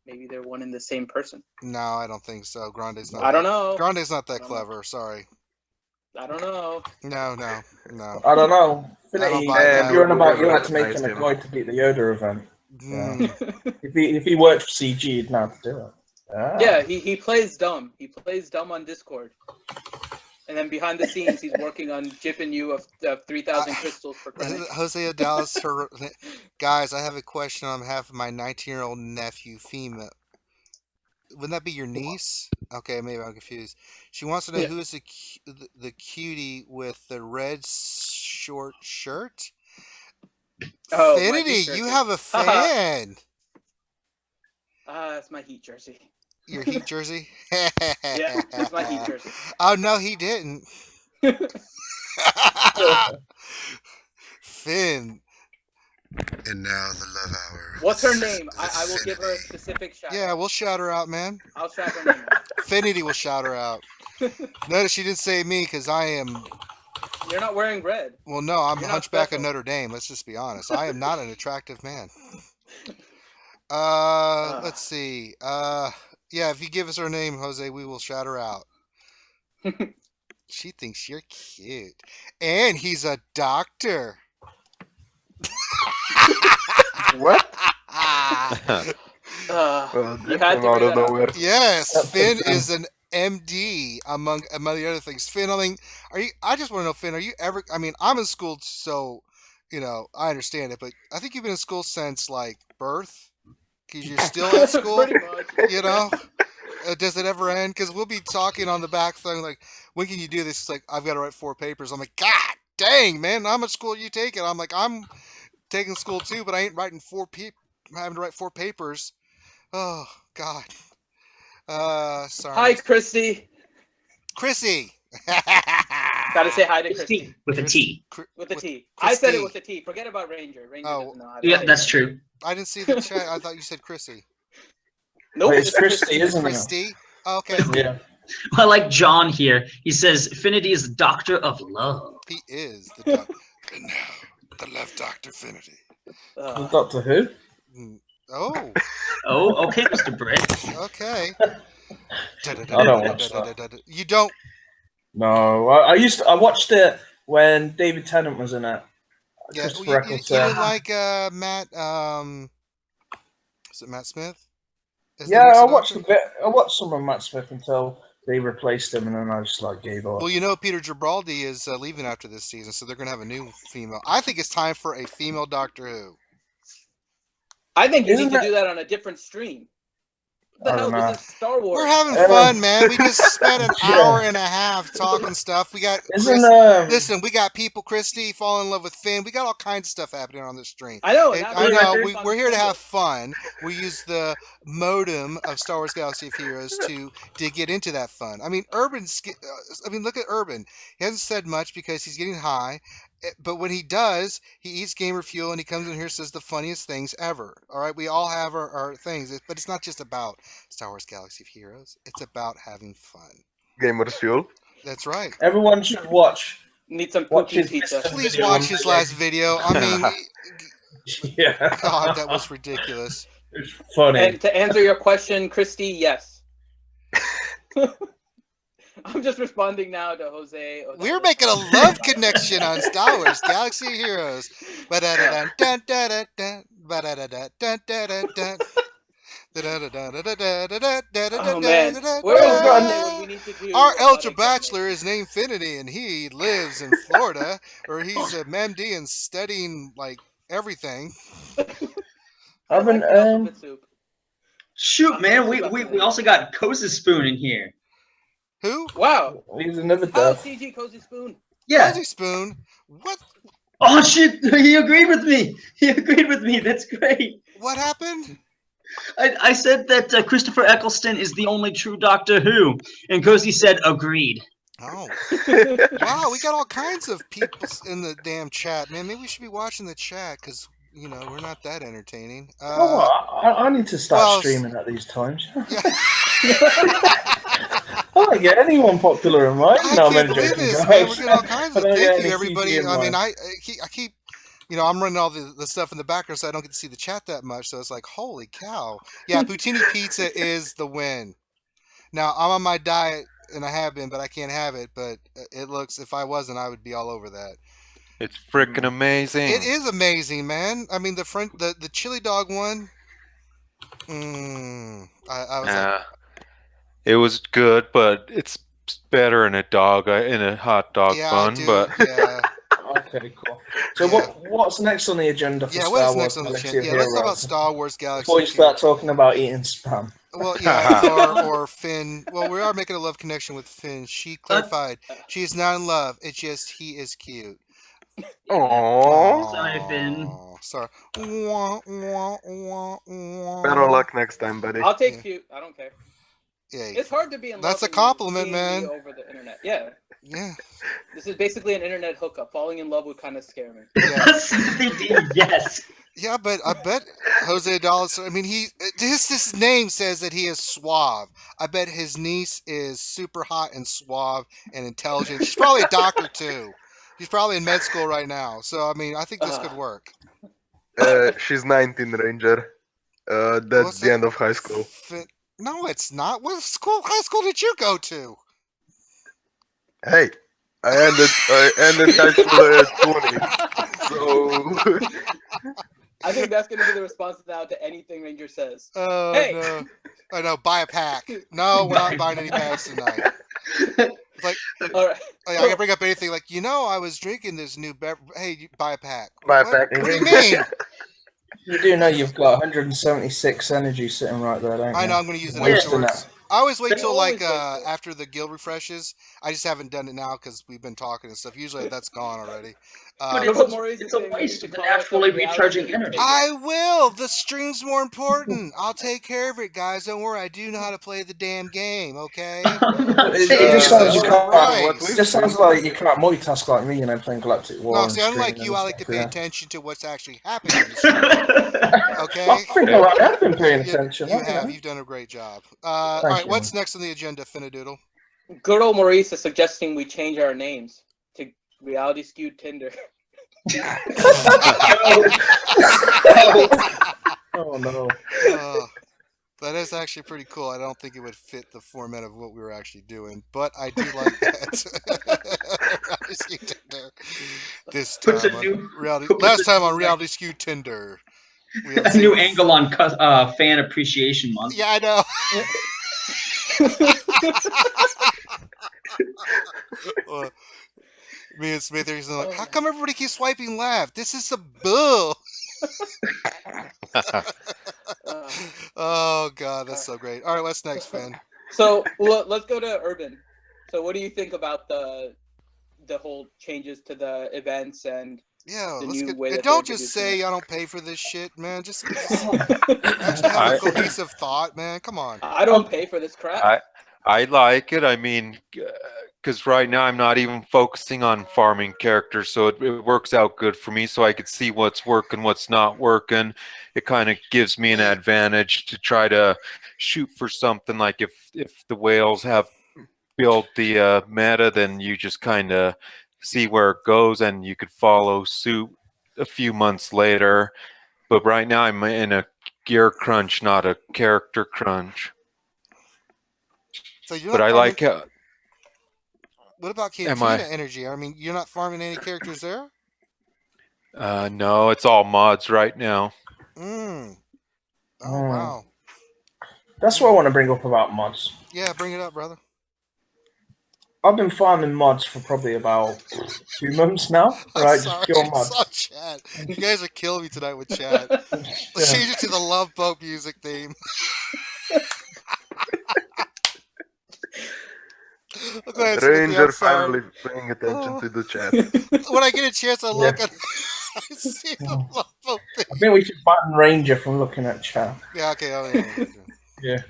maybe they're one and the same person. No, I don't think so. Grande's not. I don't know. Grande's not that clever. Sorry. I don't know. No. I don't know. Finity, you're on about you had to make him a guide to beat the Yoda event. Yeah. if he worked for CG, he'd know how to do it. Yeah, he plays dumb. He plays dumb on Discord. And then behind the scenes, he's working on jipping you of 3,000 crystals per credit. Jose Dallas, guys, I have a question on behalf of my 19-year-old nephew, female. Wouldn't that be your niece? Okay, maybe I'm confused. She wants to know who is the cutie with the red short shirt? Oh, Finity, you have a fan. That's my Heat jersey. Your Heat jersey? Yeah, that's my Heat jersey. Oh, no, he didn't. Finn. And now the love hour. What's her name? I will give her a specific shout. Yeah, we'll shout her out, man. I'll shout her name out. Finity will shout her out. Notice she didn't say me because I am... You're not wearing red. Well, no, I'm Hunchback of Notre Dame. Let's just be honest. I am not an attractive man. Let's see. Yeah, if you give us her name, Jose, we will shout her out. She thinks you're cute. And he's a doctor. What? You had to out of nowhere. Yes, Finn is an MD among the other things. Finn, I mean, I just want to know, Finn, are you ever? I mean, I'm in school, so I understand it, but I think you've been in school since like birth, because you're still at school. Pretty much. Does it ever end? Because we'll be talking on the back thing like, when can you do this? It's like, I've got to write 4 papers. I'm like, God dang, man, how much school you taking? I'm like, I'm taking school too, but I ain't writing I'm having to write 4 papers. Oh God. Sorry. Hi, Christy. Chrissy. Gotta say hi to Christy. With a T. With a T. I said it with a T. Forget about Ranger. Ranger doesn't know how to say that's it. true. I didn't see the chat. I thought you said Chrissy. Nope, it's Christy, isn't it? Christy? Oh, okay. Yeah. I like John here. He says Finity is the doctor of love. He is the doctor. And now, the love doctor, Finity. Doctor Who? Oh. Oh, okay, Mr. Britt. Okay. I don't watch that. You don't? No, I watched it when David Tennant was in it. Yeah, you didn't like Matt. Is it Matt Smith? Yeah, I watched a bit. I watched some of Matt Smith until they replaced him, and then I just gave up. Well, Peter Gibraldi is leaving after this season, so they're going to have a new female. I think it's time for a female Doctor Who. I think you need to do that on a different stream. What the hell? This is Star Wars. We're having fun, man. We just spent an hour and a half talking stuff. We got listen, we got people, Christy, fall in love with Finn. We got all kinds of stuff happening on this stream. I know. I know. We're here to have fun. We use the modem of Star Wars Galaxy of Heroes to get into that fun. I mean, look at Urban. He hasn't said much because he's getting high. But when he does, he eats gamer fuel and he comes in here and says the funniest things ever. All right, we all have our things, but it's not just about Star Wars Galaxy of Heroes. It's about having fun. Gamers fuel. That's right. Everyone should watch. Need some cookie pizza. Please watch his last video. I mean, yeah. God, that was ridiculous. It's funny. And to answer your question, Christy, yes. I'm just responding now to Jose. We're making a love connection on Star Wars Galaxy of Heroes. Oh man, where we need to do our elder bachelor is named Finity, and he lives in Florida, where he's a MD and studying like everything. Shoot, man, we also got Cozy Spoon in here. Who? Wow. He's another Hello, death. CG Cozy Spoon. Yeah. Cozy Spoon? What? Oh, shit. He agreed with me. That's great. What happened? I said that Christopher Eccleston is the only true Doctor Who. And Cozy said, agreed. Oh. Wow, we got all kinds of people in the damn chat. Man, maybe we should be watching the chat because, you know, we're not that entertaining. I need to start streaming at these times. I don't get anyone popular in mine. I can't believe this, man. We're getting all kinds of. Thank you, everybody. I mean, I keep, you know, I'm running all the stuff in the background, so I don't get to see the chat that much. So it's like, holy cow! Yeah, poutine pizza is the win. Now I'm on my diet, and I have been, but I can't have it. But it looks, if I wasn't, I would be all over that. It's freaking amazing. It is amazing, man. I mean, the chili dog one. I was like, it was good, but it's better in a hot dog bun. But yeah. Okay, cool. So what's next on the agenda for Star Wars Galaxy of Heroes? Let's talk about Star Wars Galaxy. Before you start talking about eating spam. Well, yeah, or Finn. Well, we are making a love connection with Finn. She clarified she is not in love. It's just he is cute. Aww. Sorry, Finn. Sorry. Better luck next time, buddy. I'll take cute. I don't care. Yeah. It's hard to be in love. That's a compliment, man. Over the internet. Yeah. Yeah. This is basically an internet hookup. Falling in love would kind of scare me. Yeah. Yes. Yeah, but I bet Jose Dallas. I mean, his name says that he is suave. I bet his niece is super hot and suave and intelligent. She's probably a doctor too. She's probably in med school right now. So I mean, I think this could work. She's 19, Ranger. That's the end of high school. No, it's not. What high school did you go to? Hey, I ended high school at 20. So I think that's gonna be the response now to anything Ranger says. Oh hey. No! I know. Buy a pack. No, we're not buying any packs tonight. It's like, all right. I can bring up anything. Like, you know, I was drinking this new beverage. Hey, buy a pack. Buy a pack. What do you mean? You do know you've got 176 energy sitting right there, don't you? I know. I'm going to use it Wasting afterwards. I always wait till like always after the guild refreshes. I just haven't done it now because we've been talking and stuff. Usually that's gone already. But it's a waste of actually recharging energy. I will. The stream's more important. I'll take care of it, guys. Don't worry. I do know how to play the damn game. Okay. It just sounds it just sounds like you can't multitask like me, you know, playing Galactic War. No, see, unlike you, I like to pay attention to what's actually happening in the stream. Okay. I think I have been paying attention. You have. You've done a great job. All right. What's next on the agenda, Finadoodle? Good old Maurice is suggesting we change our names to Reality Skewed Tinder. Oh no. That is actually pretty cool. I don't think it would fit the format of what we were actually doing, but I do like that. Reality Skewed Tinder. This time on last time on Reality Skewed Tinder. We have a new angle on fan appreciation month. Yeah, I know. Me and Smith are like, how come everybody keeps swiping left? This is a bull. Oh god, that's so great. All right, what's next, Finn? So let's go to Urban. So what do you think about the whole changes to the events and Yeah, the let's new get. way And that they're don't just introducing say it? I don't pay for this shit, man. Just actually have a cohesive thought, man. Come on. I don't pay for this crap. I like it. I mean, because right now I'm not even focusing on farming characters, so it works out good for me. So I could see what's working, what's not working. It kind of gives me an advantage to try to shoot for something. Like if the whales have built the meta, then you just kind of see where it goes, and you could follow suit a few months later. But right now I'm in a gear crunch, not a character crunch. So you're But not I farming. like. What about Am Cantina I? energy? I mean, you're not farming any characters there. No, it's all mods right now. Oh Mm. wow. That's what I want to bring up about mods. Yeah, bring it up, brother. I've been farming mods for probably about 2 months now, I'm right? sorry, Just pure I mods. saw chat. You guys are killing me tonight with chat. Let's Yeah. change it to the Love Boat music theme. I'll go ahead, Smithy. I'm Ranger sorry. finally paying attention to the chat. When I get a chance, I look Yeah. at. I see the Love Boat I theme. think we should ban Ranger from looking at chat. Yeah. Okay. Oh, yeah. Yeah.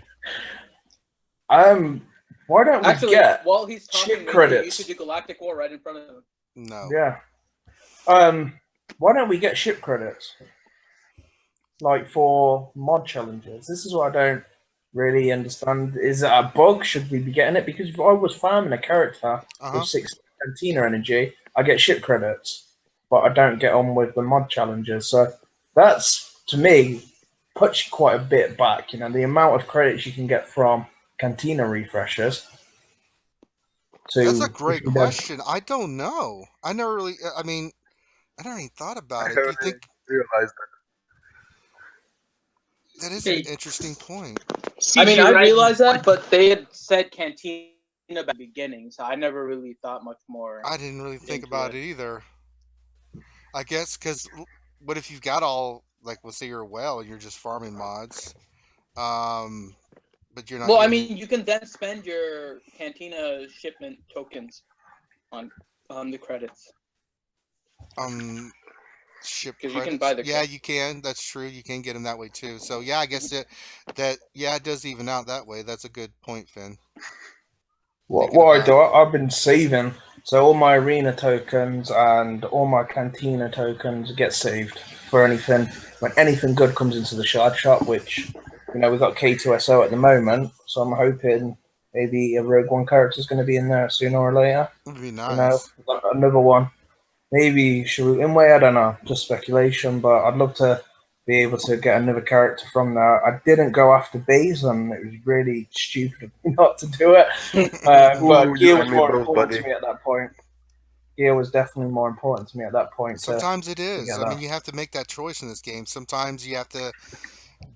Why don't we Actually, get while he's talking, ship Ranger, you credits? should do Galactic War right in front of him. No. Yeah. Why don't we get ship credits? Like for mod challenges. This is what I don't really understand. Is it a bug? Should we be getting it? Because if I was farming a character with 6 Cantina energy, I get ship credits, but I don't get on with the mod challenges. So that's, to me, puts you quite a bit back. You know, the amount of credits you can get from Cantina refreshers. That's a great question. I don't know. I never really. I mean, I never even thought I about it. Do you haven't think realized that is an interesting point? I mean, CG, I right? realized that, but they had said Cantina at the beginning, so I never really thought much more. I didn't really think into about it. it either. I guess because what if you've got all like, let's say you're a whale and you're just farming mods, but you're not. Well, I getting mean, you can then spend your Cantina shipment tokens on the credits. Ship 'Cause credits. you can buy the Yeah, you can. That's true. You can get them that way too. So yeah, I guess it does even out that way. That's a good point, Finn. What I do, I've been saving. So all my arena tokens and all my cantina tokens get saved for anything when anything good comes into the shard shop. Which, you know, we've got K2SO at the moment, so I'm hoping maybe a Rogue One character is going to be in there sooner or later. Would be You know, nice. another one. Maybe should we in way? I don't know, just speculation. But I'd love to be able to get another character from there. I didn't go after Baze, and it was really stupid of me not to do it. But Ooh, Gear you was and me more both, important buddy. to me at that point. Gear was definitely more important to me at that point. Sometimes it is. get I mean, that. you have to make that choice in this game. Sometimes you have to.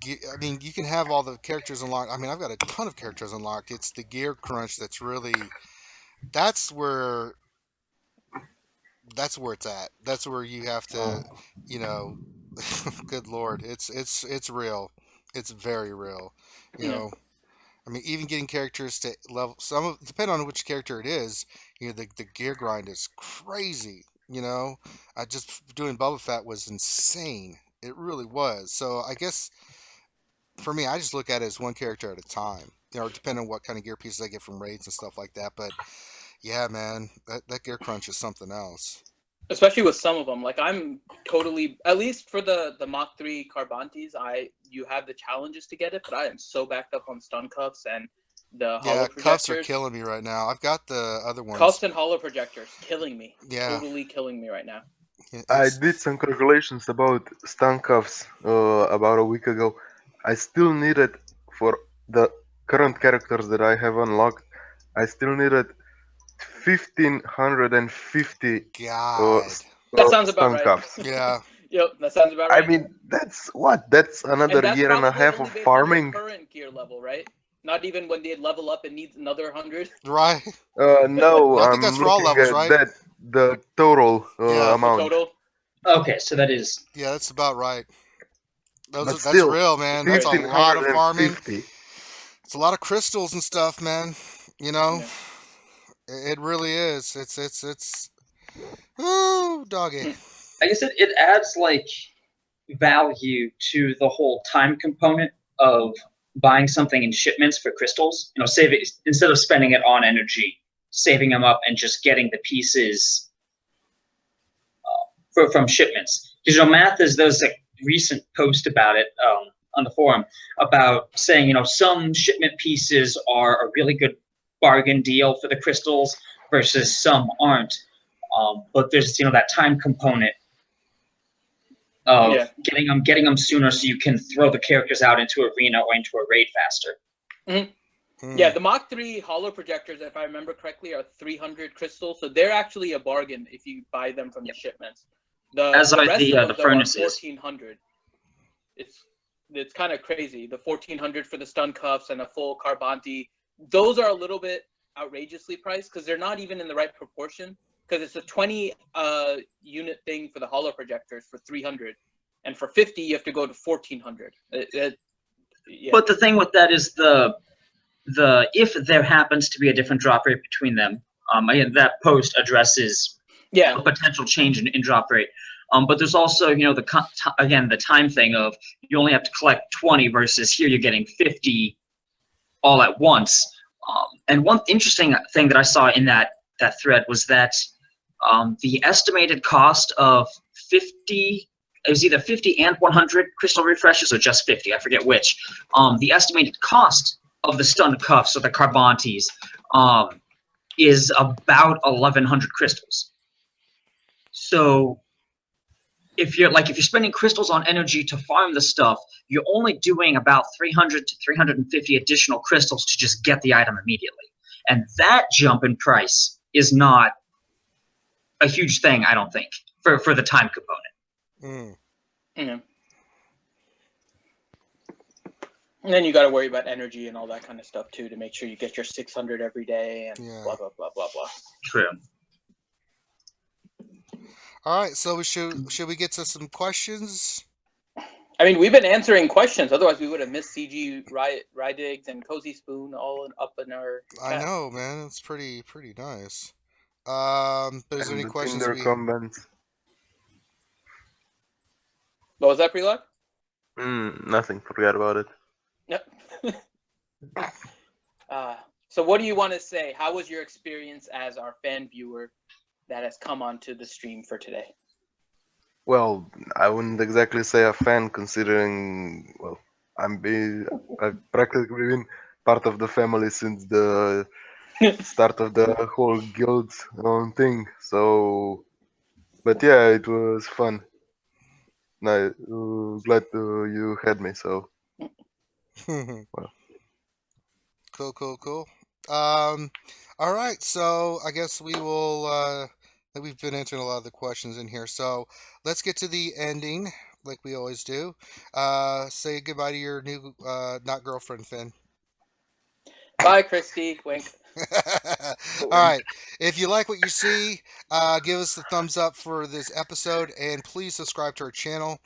I mean, you can have all the characters unlocked. I mean, I've got a ton of characters unlocked. It's the gear crunch that's really. That's where. That's where it's at. That's where you have to, you know. Good lord, it's real. It's very real. You Yeah. know. I mean, even getting characters to level some depending on which character it is, you know, the gear grind is crazy. You know, I just doing Boba Fett was insane. It really was. So I guess for me, I just look at it as one character at a time. You know, depending on what kind of gear pieces I get from raids and stuff like that. But yeah, man, that gear crunch is something else. Especially with some of them, like I'm totally, at least for the Mach 3 Carbantes, you have the challenges to get it, but I am so backed up on stun cuffs and the hollow projectors. Cuffs are killing me right now. I've got the other ones. Cuffs and hollow projectors killing me. Yeah. Totally killing me right now. I did some calculations about stun cuffs about a week ago. I still needed, for the current characters that I have unlocked, I still needed 1,550 God. That sounds about stun right. cuffs. Yeah. Yep, that sounds about right. I mean, that's what? That's another that's year and a probably half only of based on your farming. current gear level, right? Not even when they level up, it needs another 100. Right. No, I think that's I'm for all looking levels, at right? that the total Yeah. amount. The total. Okay, so that is. Yeah, that's about right. But That's still, real, man. That's a lot of farming. 1550. It's a lot of crystals and stuff, man. You know, Yeah. it really is. It's. Ooh, doggy. I guess it adds like value to the whole time component of buying something in shipments for crystals. You know, save it instead of spending it on energy, saving them up and just getting the pieces from shipments. Because Math there's a recent post about it on the forum about saying some shipment pieces are a really good bargain deal for the crystals versus some aren't. But there's that time component of getting them sooner so you can throw the characters out into arena or into a raid faster. Mm-hmm. Yeah, the Mach 3 holo projectors, if I remember correctly, are 300 crystals, so they're actually a bargain if you buy them from the shipments. The rest of them, though, are 1,400. It's kind of crazy. The 1,400 for the stun cuffs and a full Carbonti, those are a little bit outrageously priced because they're not even in the right proportion. Because it's a 20 unit thing for the holo projectors for 300, and for 50 you have to go to 1,400. Yeah. But the thing with that is the if there happens to be a different drop rate between them, again, that post addresses a potential change in drop rate. But there's also the time thing of you only have to collect 20 versus here you're getting 50 all at once. And one interesting thing that I saw in that thread was that the estimated cost of 50, it was either 50 and 100 crystal refreshes or just 50, I forget which. The estimated cost of the stun cuffs or the Carbontis is about 1,100 crystals. So if you're spending crystals on energy to farm the stuff, you're only doing about 300 to 350 additional crystals to just get the item immediately. And that jump in price is not a huge thing, I don't think, for the time component. Yeah. And then you got to worry about energy and all that kind of stuff too to make sure you get your 600 every day and blah blah blah blah blah. True. All right, so should we get to some questions? I mean, we've been answering questions. Otherwise, we would have missed CG, Rydigs, and Cozy Spoon all up in our chat. I know, man. It's pretty nice. But is there any questions? Comments. What was that, Prelock? Nothing. Forgot about it. Yep. So what do you want to say? How was your experience as our fan viewer that has come onto the stream for today? Well, I wouldn't exactly say a fan, considering I've practically been part of the family since the start of the whole guild thing. So, but yeah, it was fun. No, glad you had me. So, well. Cool. All right, so I guess we will. We've been answering a lot of the questions in here, so let's get to the ending, like we always do. Say goodbye to your new not girlfriend, Finn. Bye, Christy. Wink. All right. If you like what you see, give us the thumbs up for this episode, and please subscribe to our channel.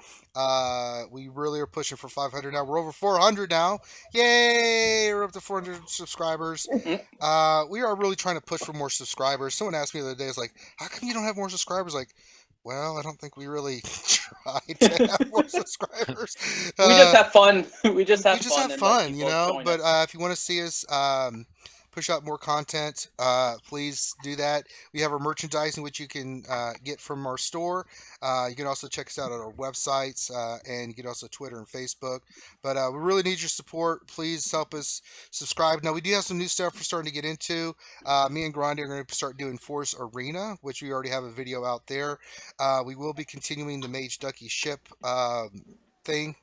We really are pushing for 500 now. We're over 400 now. Yay! We're up to 400 subscribers. We are really trying to push for more subscribers. Someone asked me the other day, "Is like, how come you don't have more subscribers?" Like, well, I don't think we really tried to have more subscribers. We just have fun. We just have fun, But if you want to see us push out more content, please do that. We have our merchandising, which you can get from our store. You can also check us out at our websites, and you can also Twitter and Facebook. But we really need your support. Please help us subscribe. Now, we do have some new stuff we're starting to get into. Me and Grande are going to start doing Force Arena, which we already have a video out there. We will be continuing the Mage Ducky ship thing.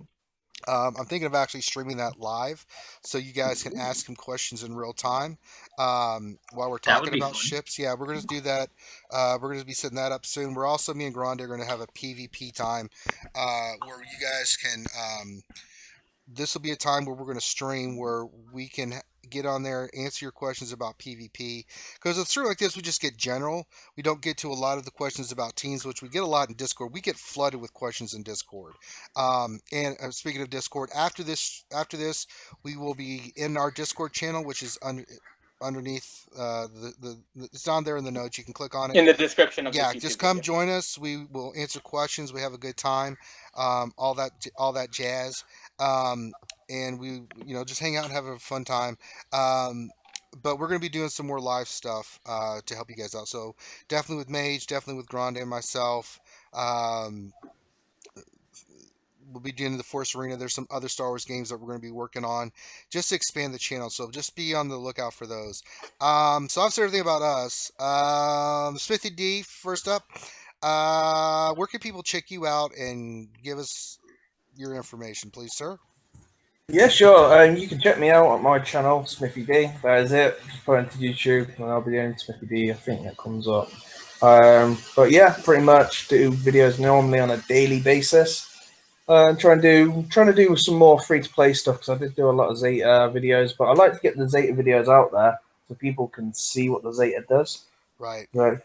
I'm thinking of actually streaming that live, so you guys can ask him questions in real time while we're talking about ships. Yeah, we're going to do that. We're going to be setting that up soon. We're also, me and Grande are going to have a PvP time where you guys can this will be a time where we're going to stream where we can get on there, answer your questions about PvP. Because it's true like this, we just get general. We don't get to a lot of the questions about teams, which we get a lot in Discord. We get flooded with questions in Discord. And speaking of Discord, after this, we will be in our Discord channel, which is underneath it's down there in the notes. You can click on it. In the description of Yeah, this YouTube just come video. join us. We will answer questions. We have a good time. All that jazz. And we just hang out and have a fun time. But we're gonna be doing some more live stuff to help you guys out. So definitely with Mage, definitely with Grande and myself. We'll be doing the Force Arena. There's some other Star Wars games that we're going to be working on just to expand the channel. So just be on the lookout for those. So I've said everything about us. Smithy D, first up. Where can people check you out and give us your information, please, sir? Yeah, sure. You can check me out on my channel, Smithy D. That is it. Just put it into YouTube, and I'll be doing Smithy D. I think that comes up. But yeah, pretty much do videos normally on a daily basis. Trying to do some more free to play stuff because I did do a lot of Zeta videos, but I like to get the Zeta videos out there so people can see what the Zeta does. Right. So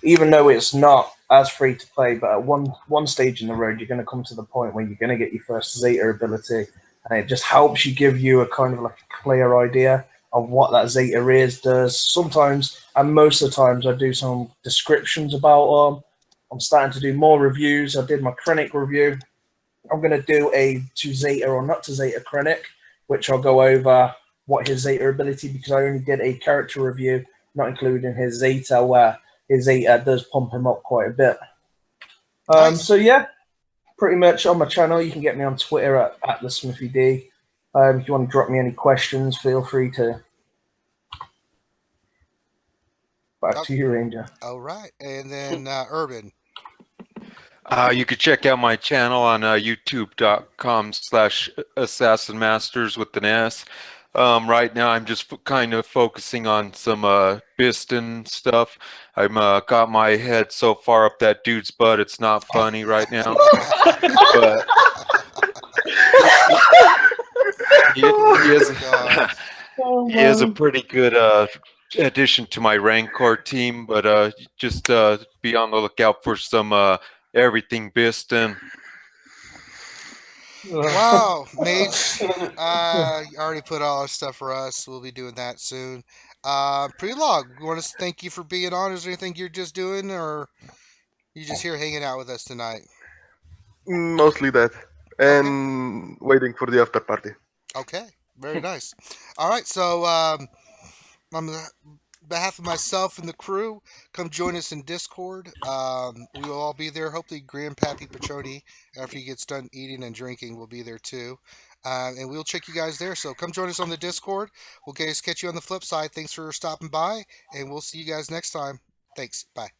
even though it's not as free to play, but at one stage in the road, you're going to come to the point where you're going to get your first Zeta ability, and it just helps you give you a kind of like a clear idea of what that Zeta is, does. Sometimes, and most of the times, I do some descriptions about them. I'm starting to do more reviews. I did my Krennic review. I'm going to do a to Zeta or not to Zeta Krennic, which I'll go over what his Zeta ability, because I only did a character review, not including his Zeta, where his Zeta does pump him up quite a bit. Nice. So yeah, pretty much on my channel. You can get me on Twitter at the Smithy D. If you want to drop me any questions, feel free to. Back to you, Ranger. All right. And then Urban. You could check out my channel on youtube.com/assassinmasters with an S. Right now, I'm just kind of focusing on some piston stuff. I'm got my head so far up that dude's butt, it's not funny right now. But he is a pretty good addition to my Rancor team. But just be on the lookout for some everything piston. Wow, Mage. You already put all our stuff for us. We'll be doing that soon. Prelog, we want to thank you for being on. Is there anything you're just doing, or you just here hanging out with us tonight? Mostly that. And waiting for the after party. Okay, very nice. All right, so on behalf of myself and the crew, come join us in Discord. We will all be there. Hopefully, Grandpappy Petroni, after he gets done eating and drinking, will be there too. And we'll check you guys there. So come join us on the Discord. We'll guys catch you on the flip side. Thanks for stopping by, and we'll see you guys next time. Thanks. Bye.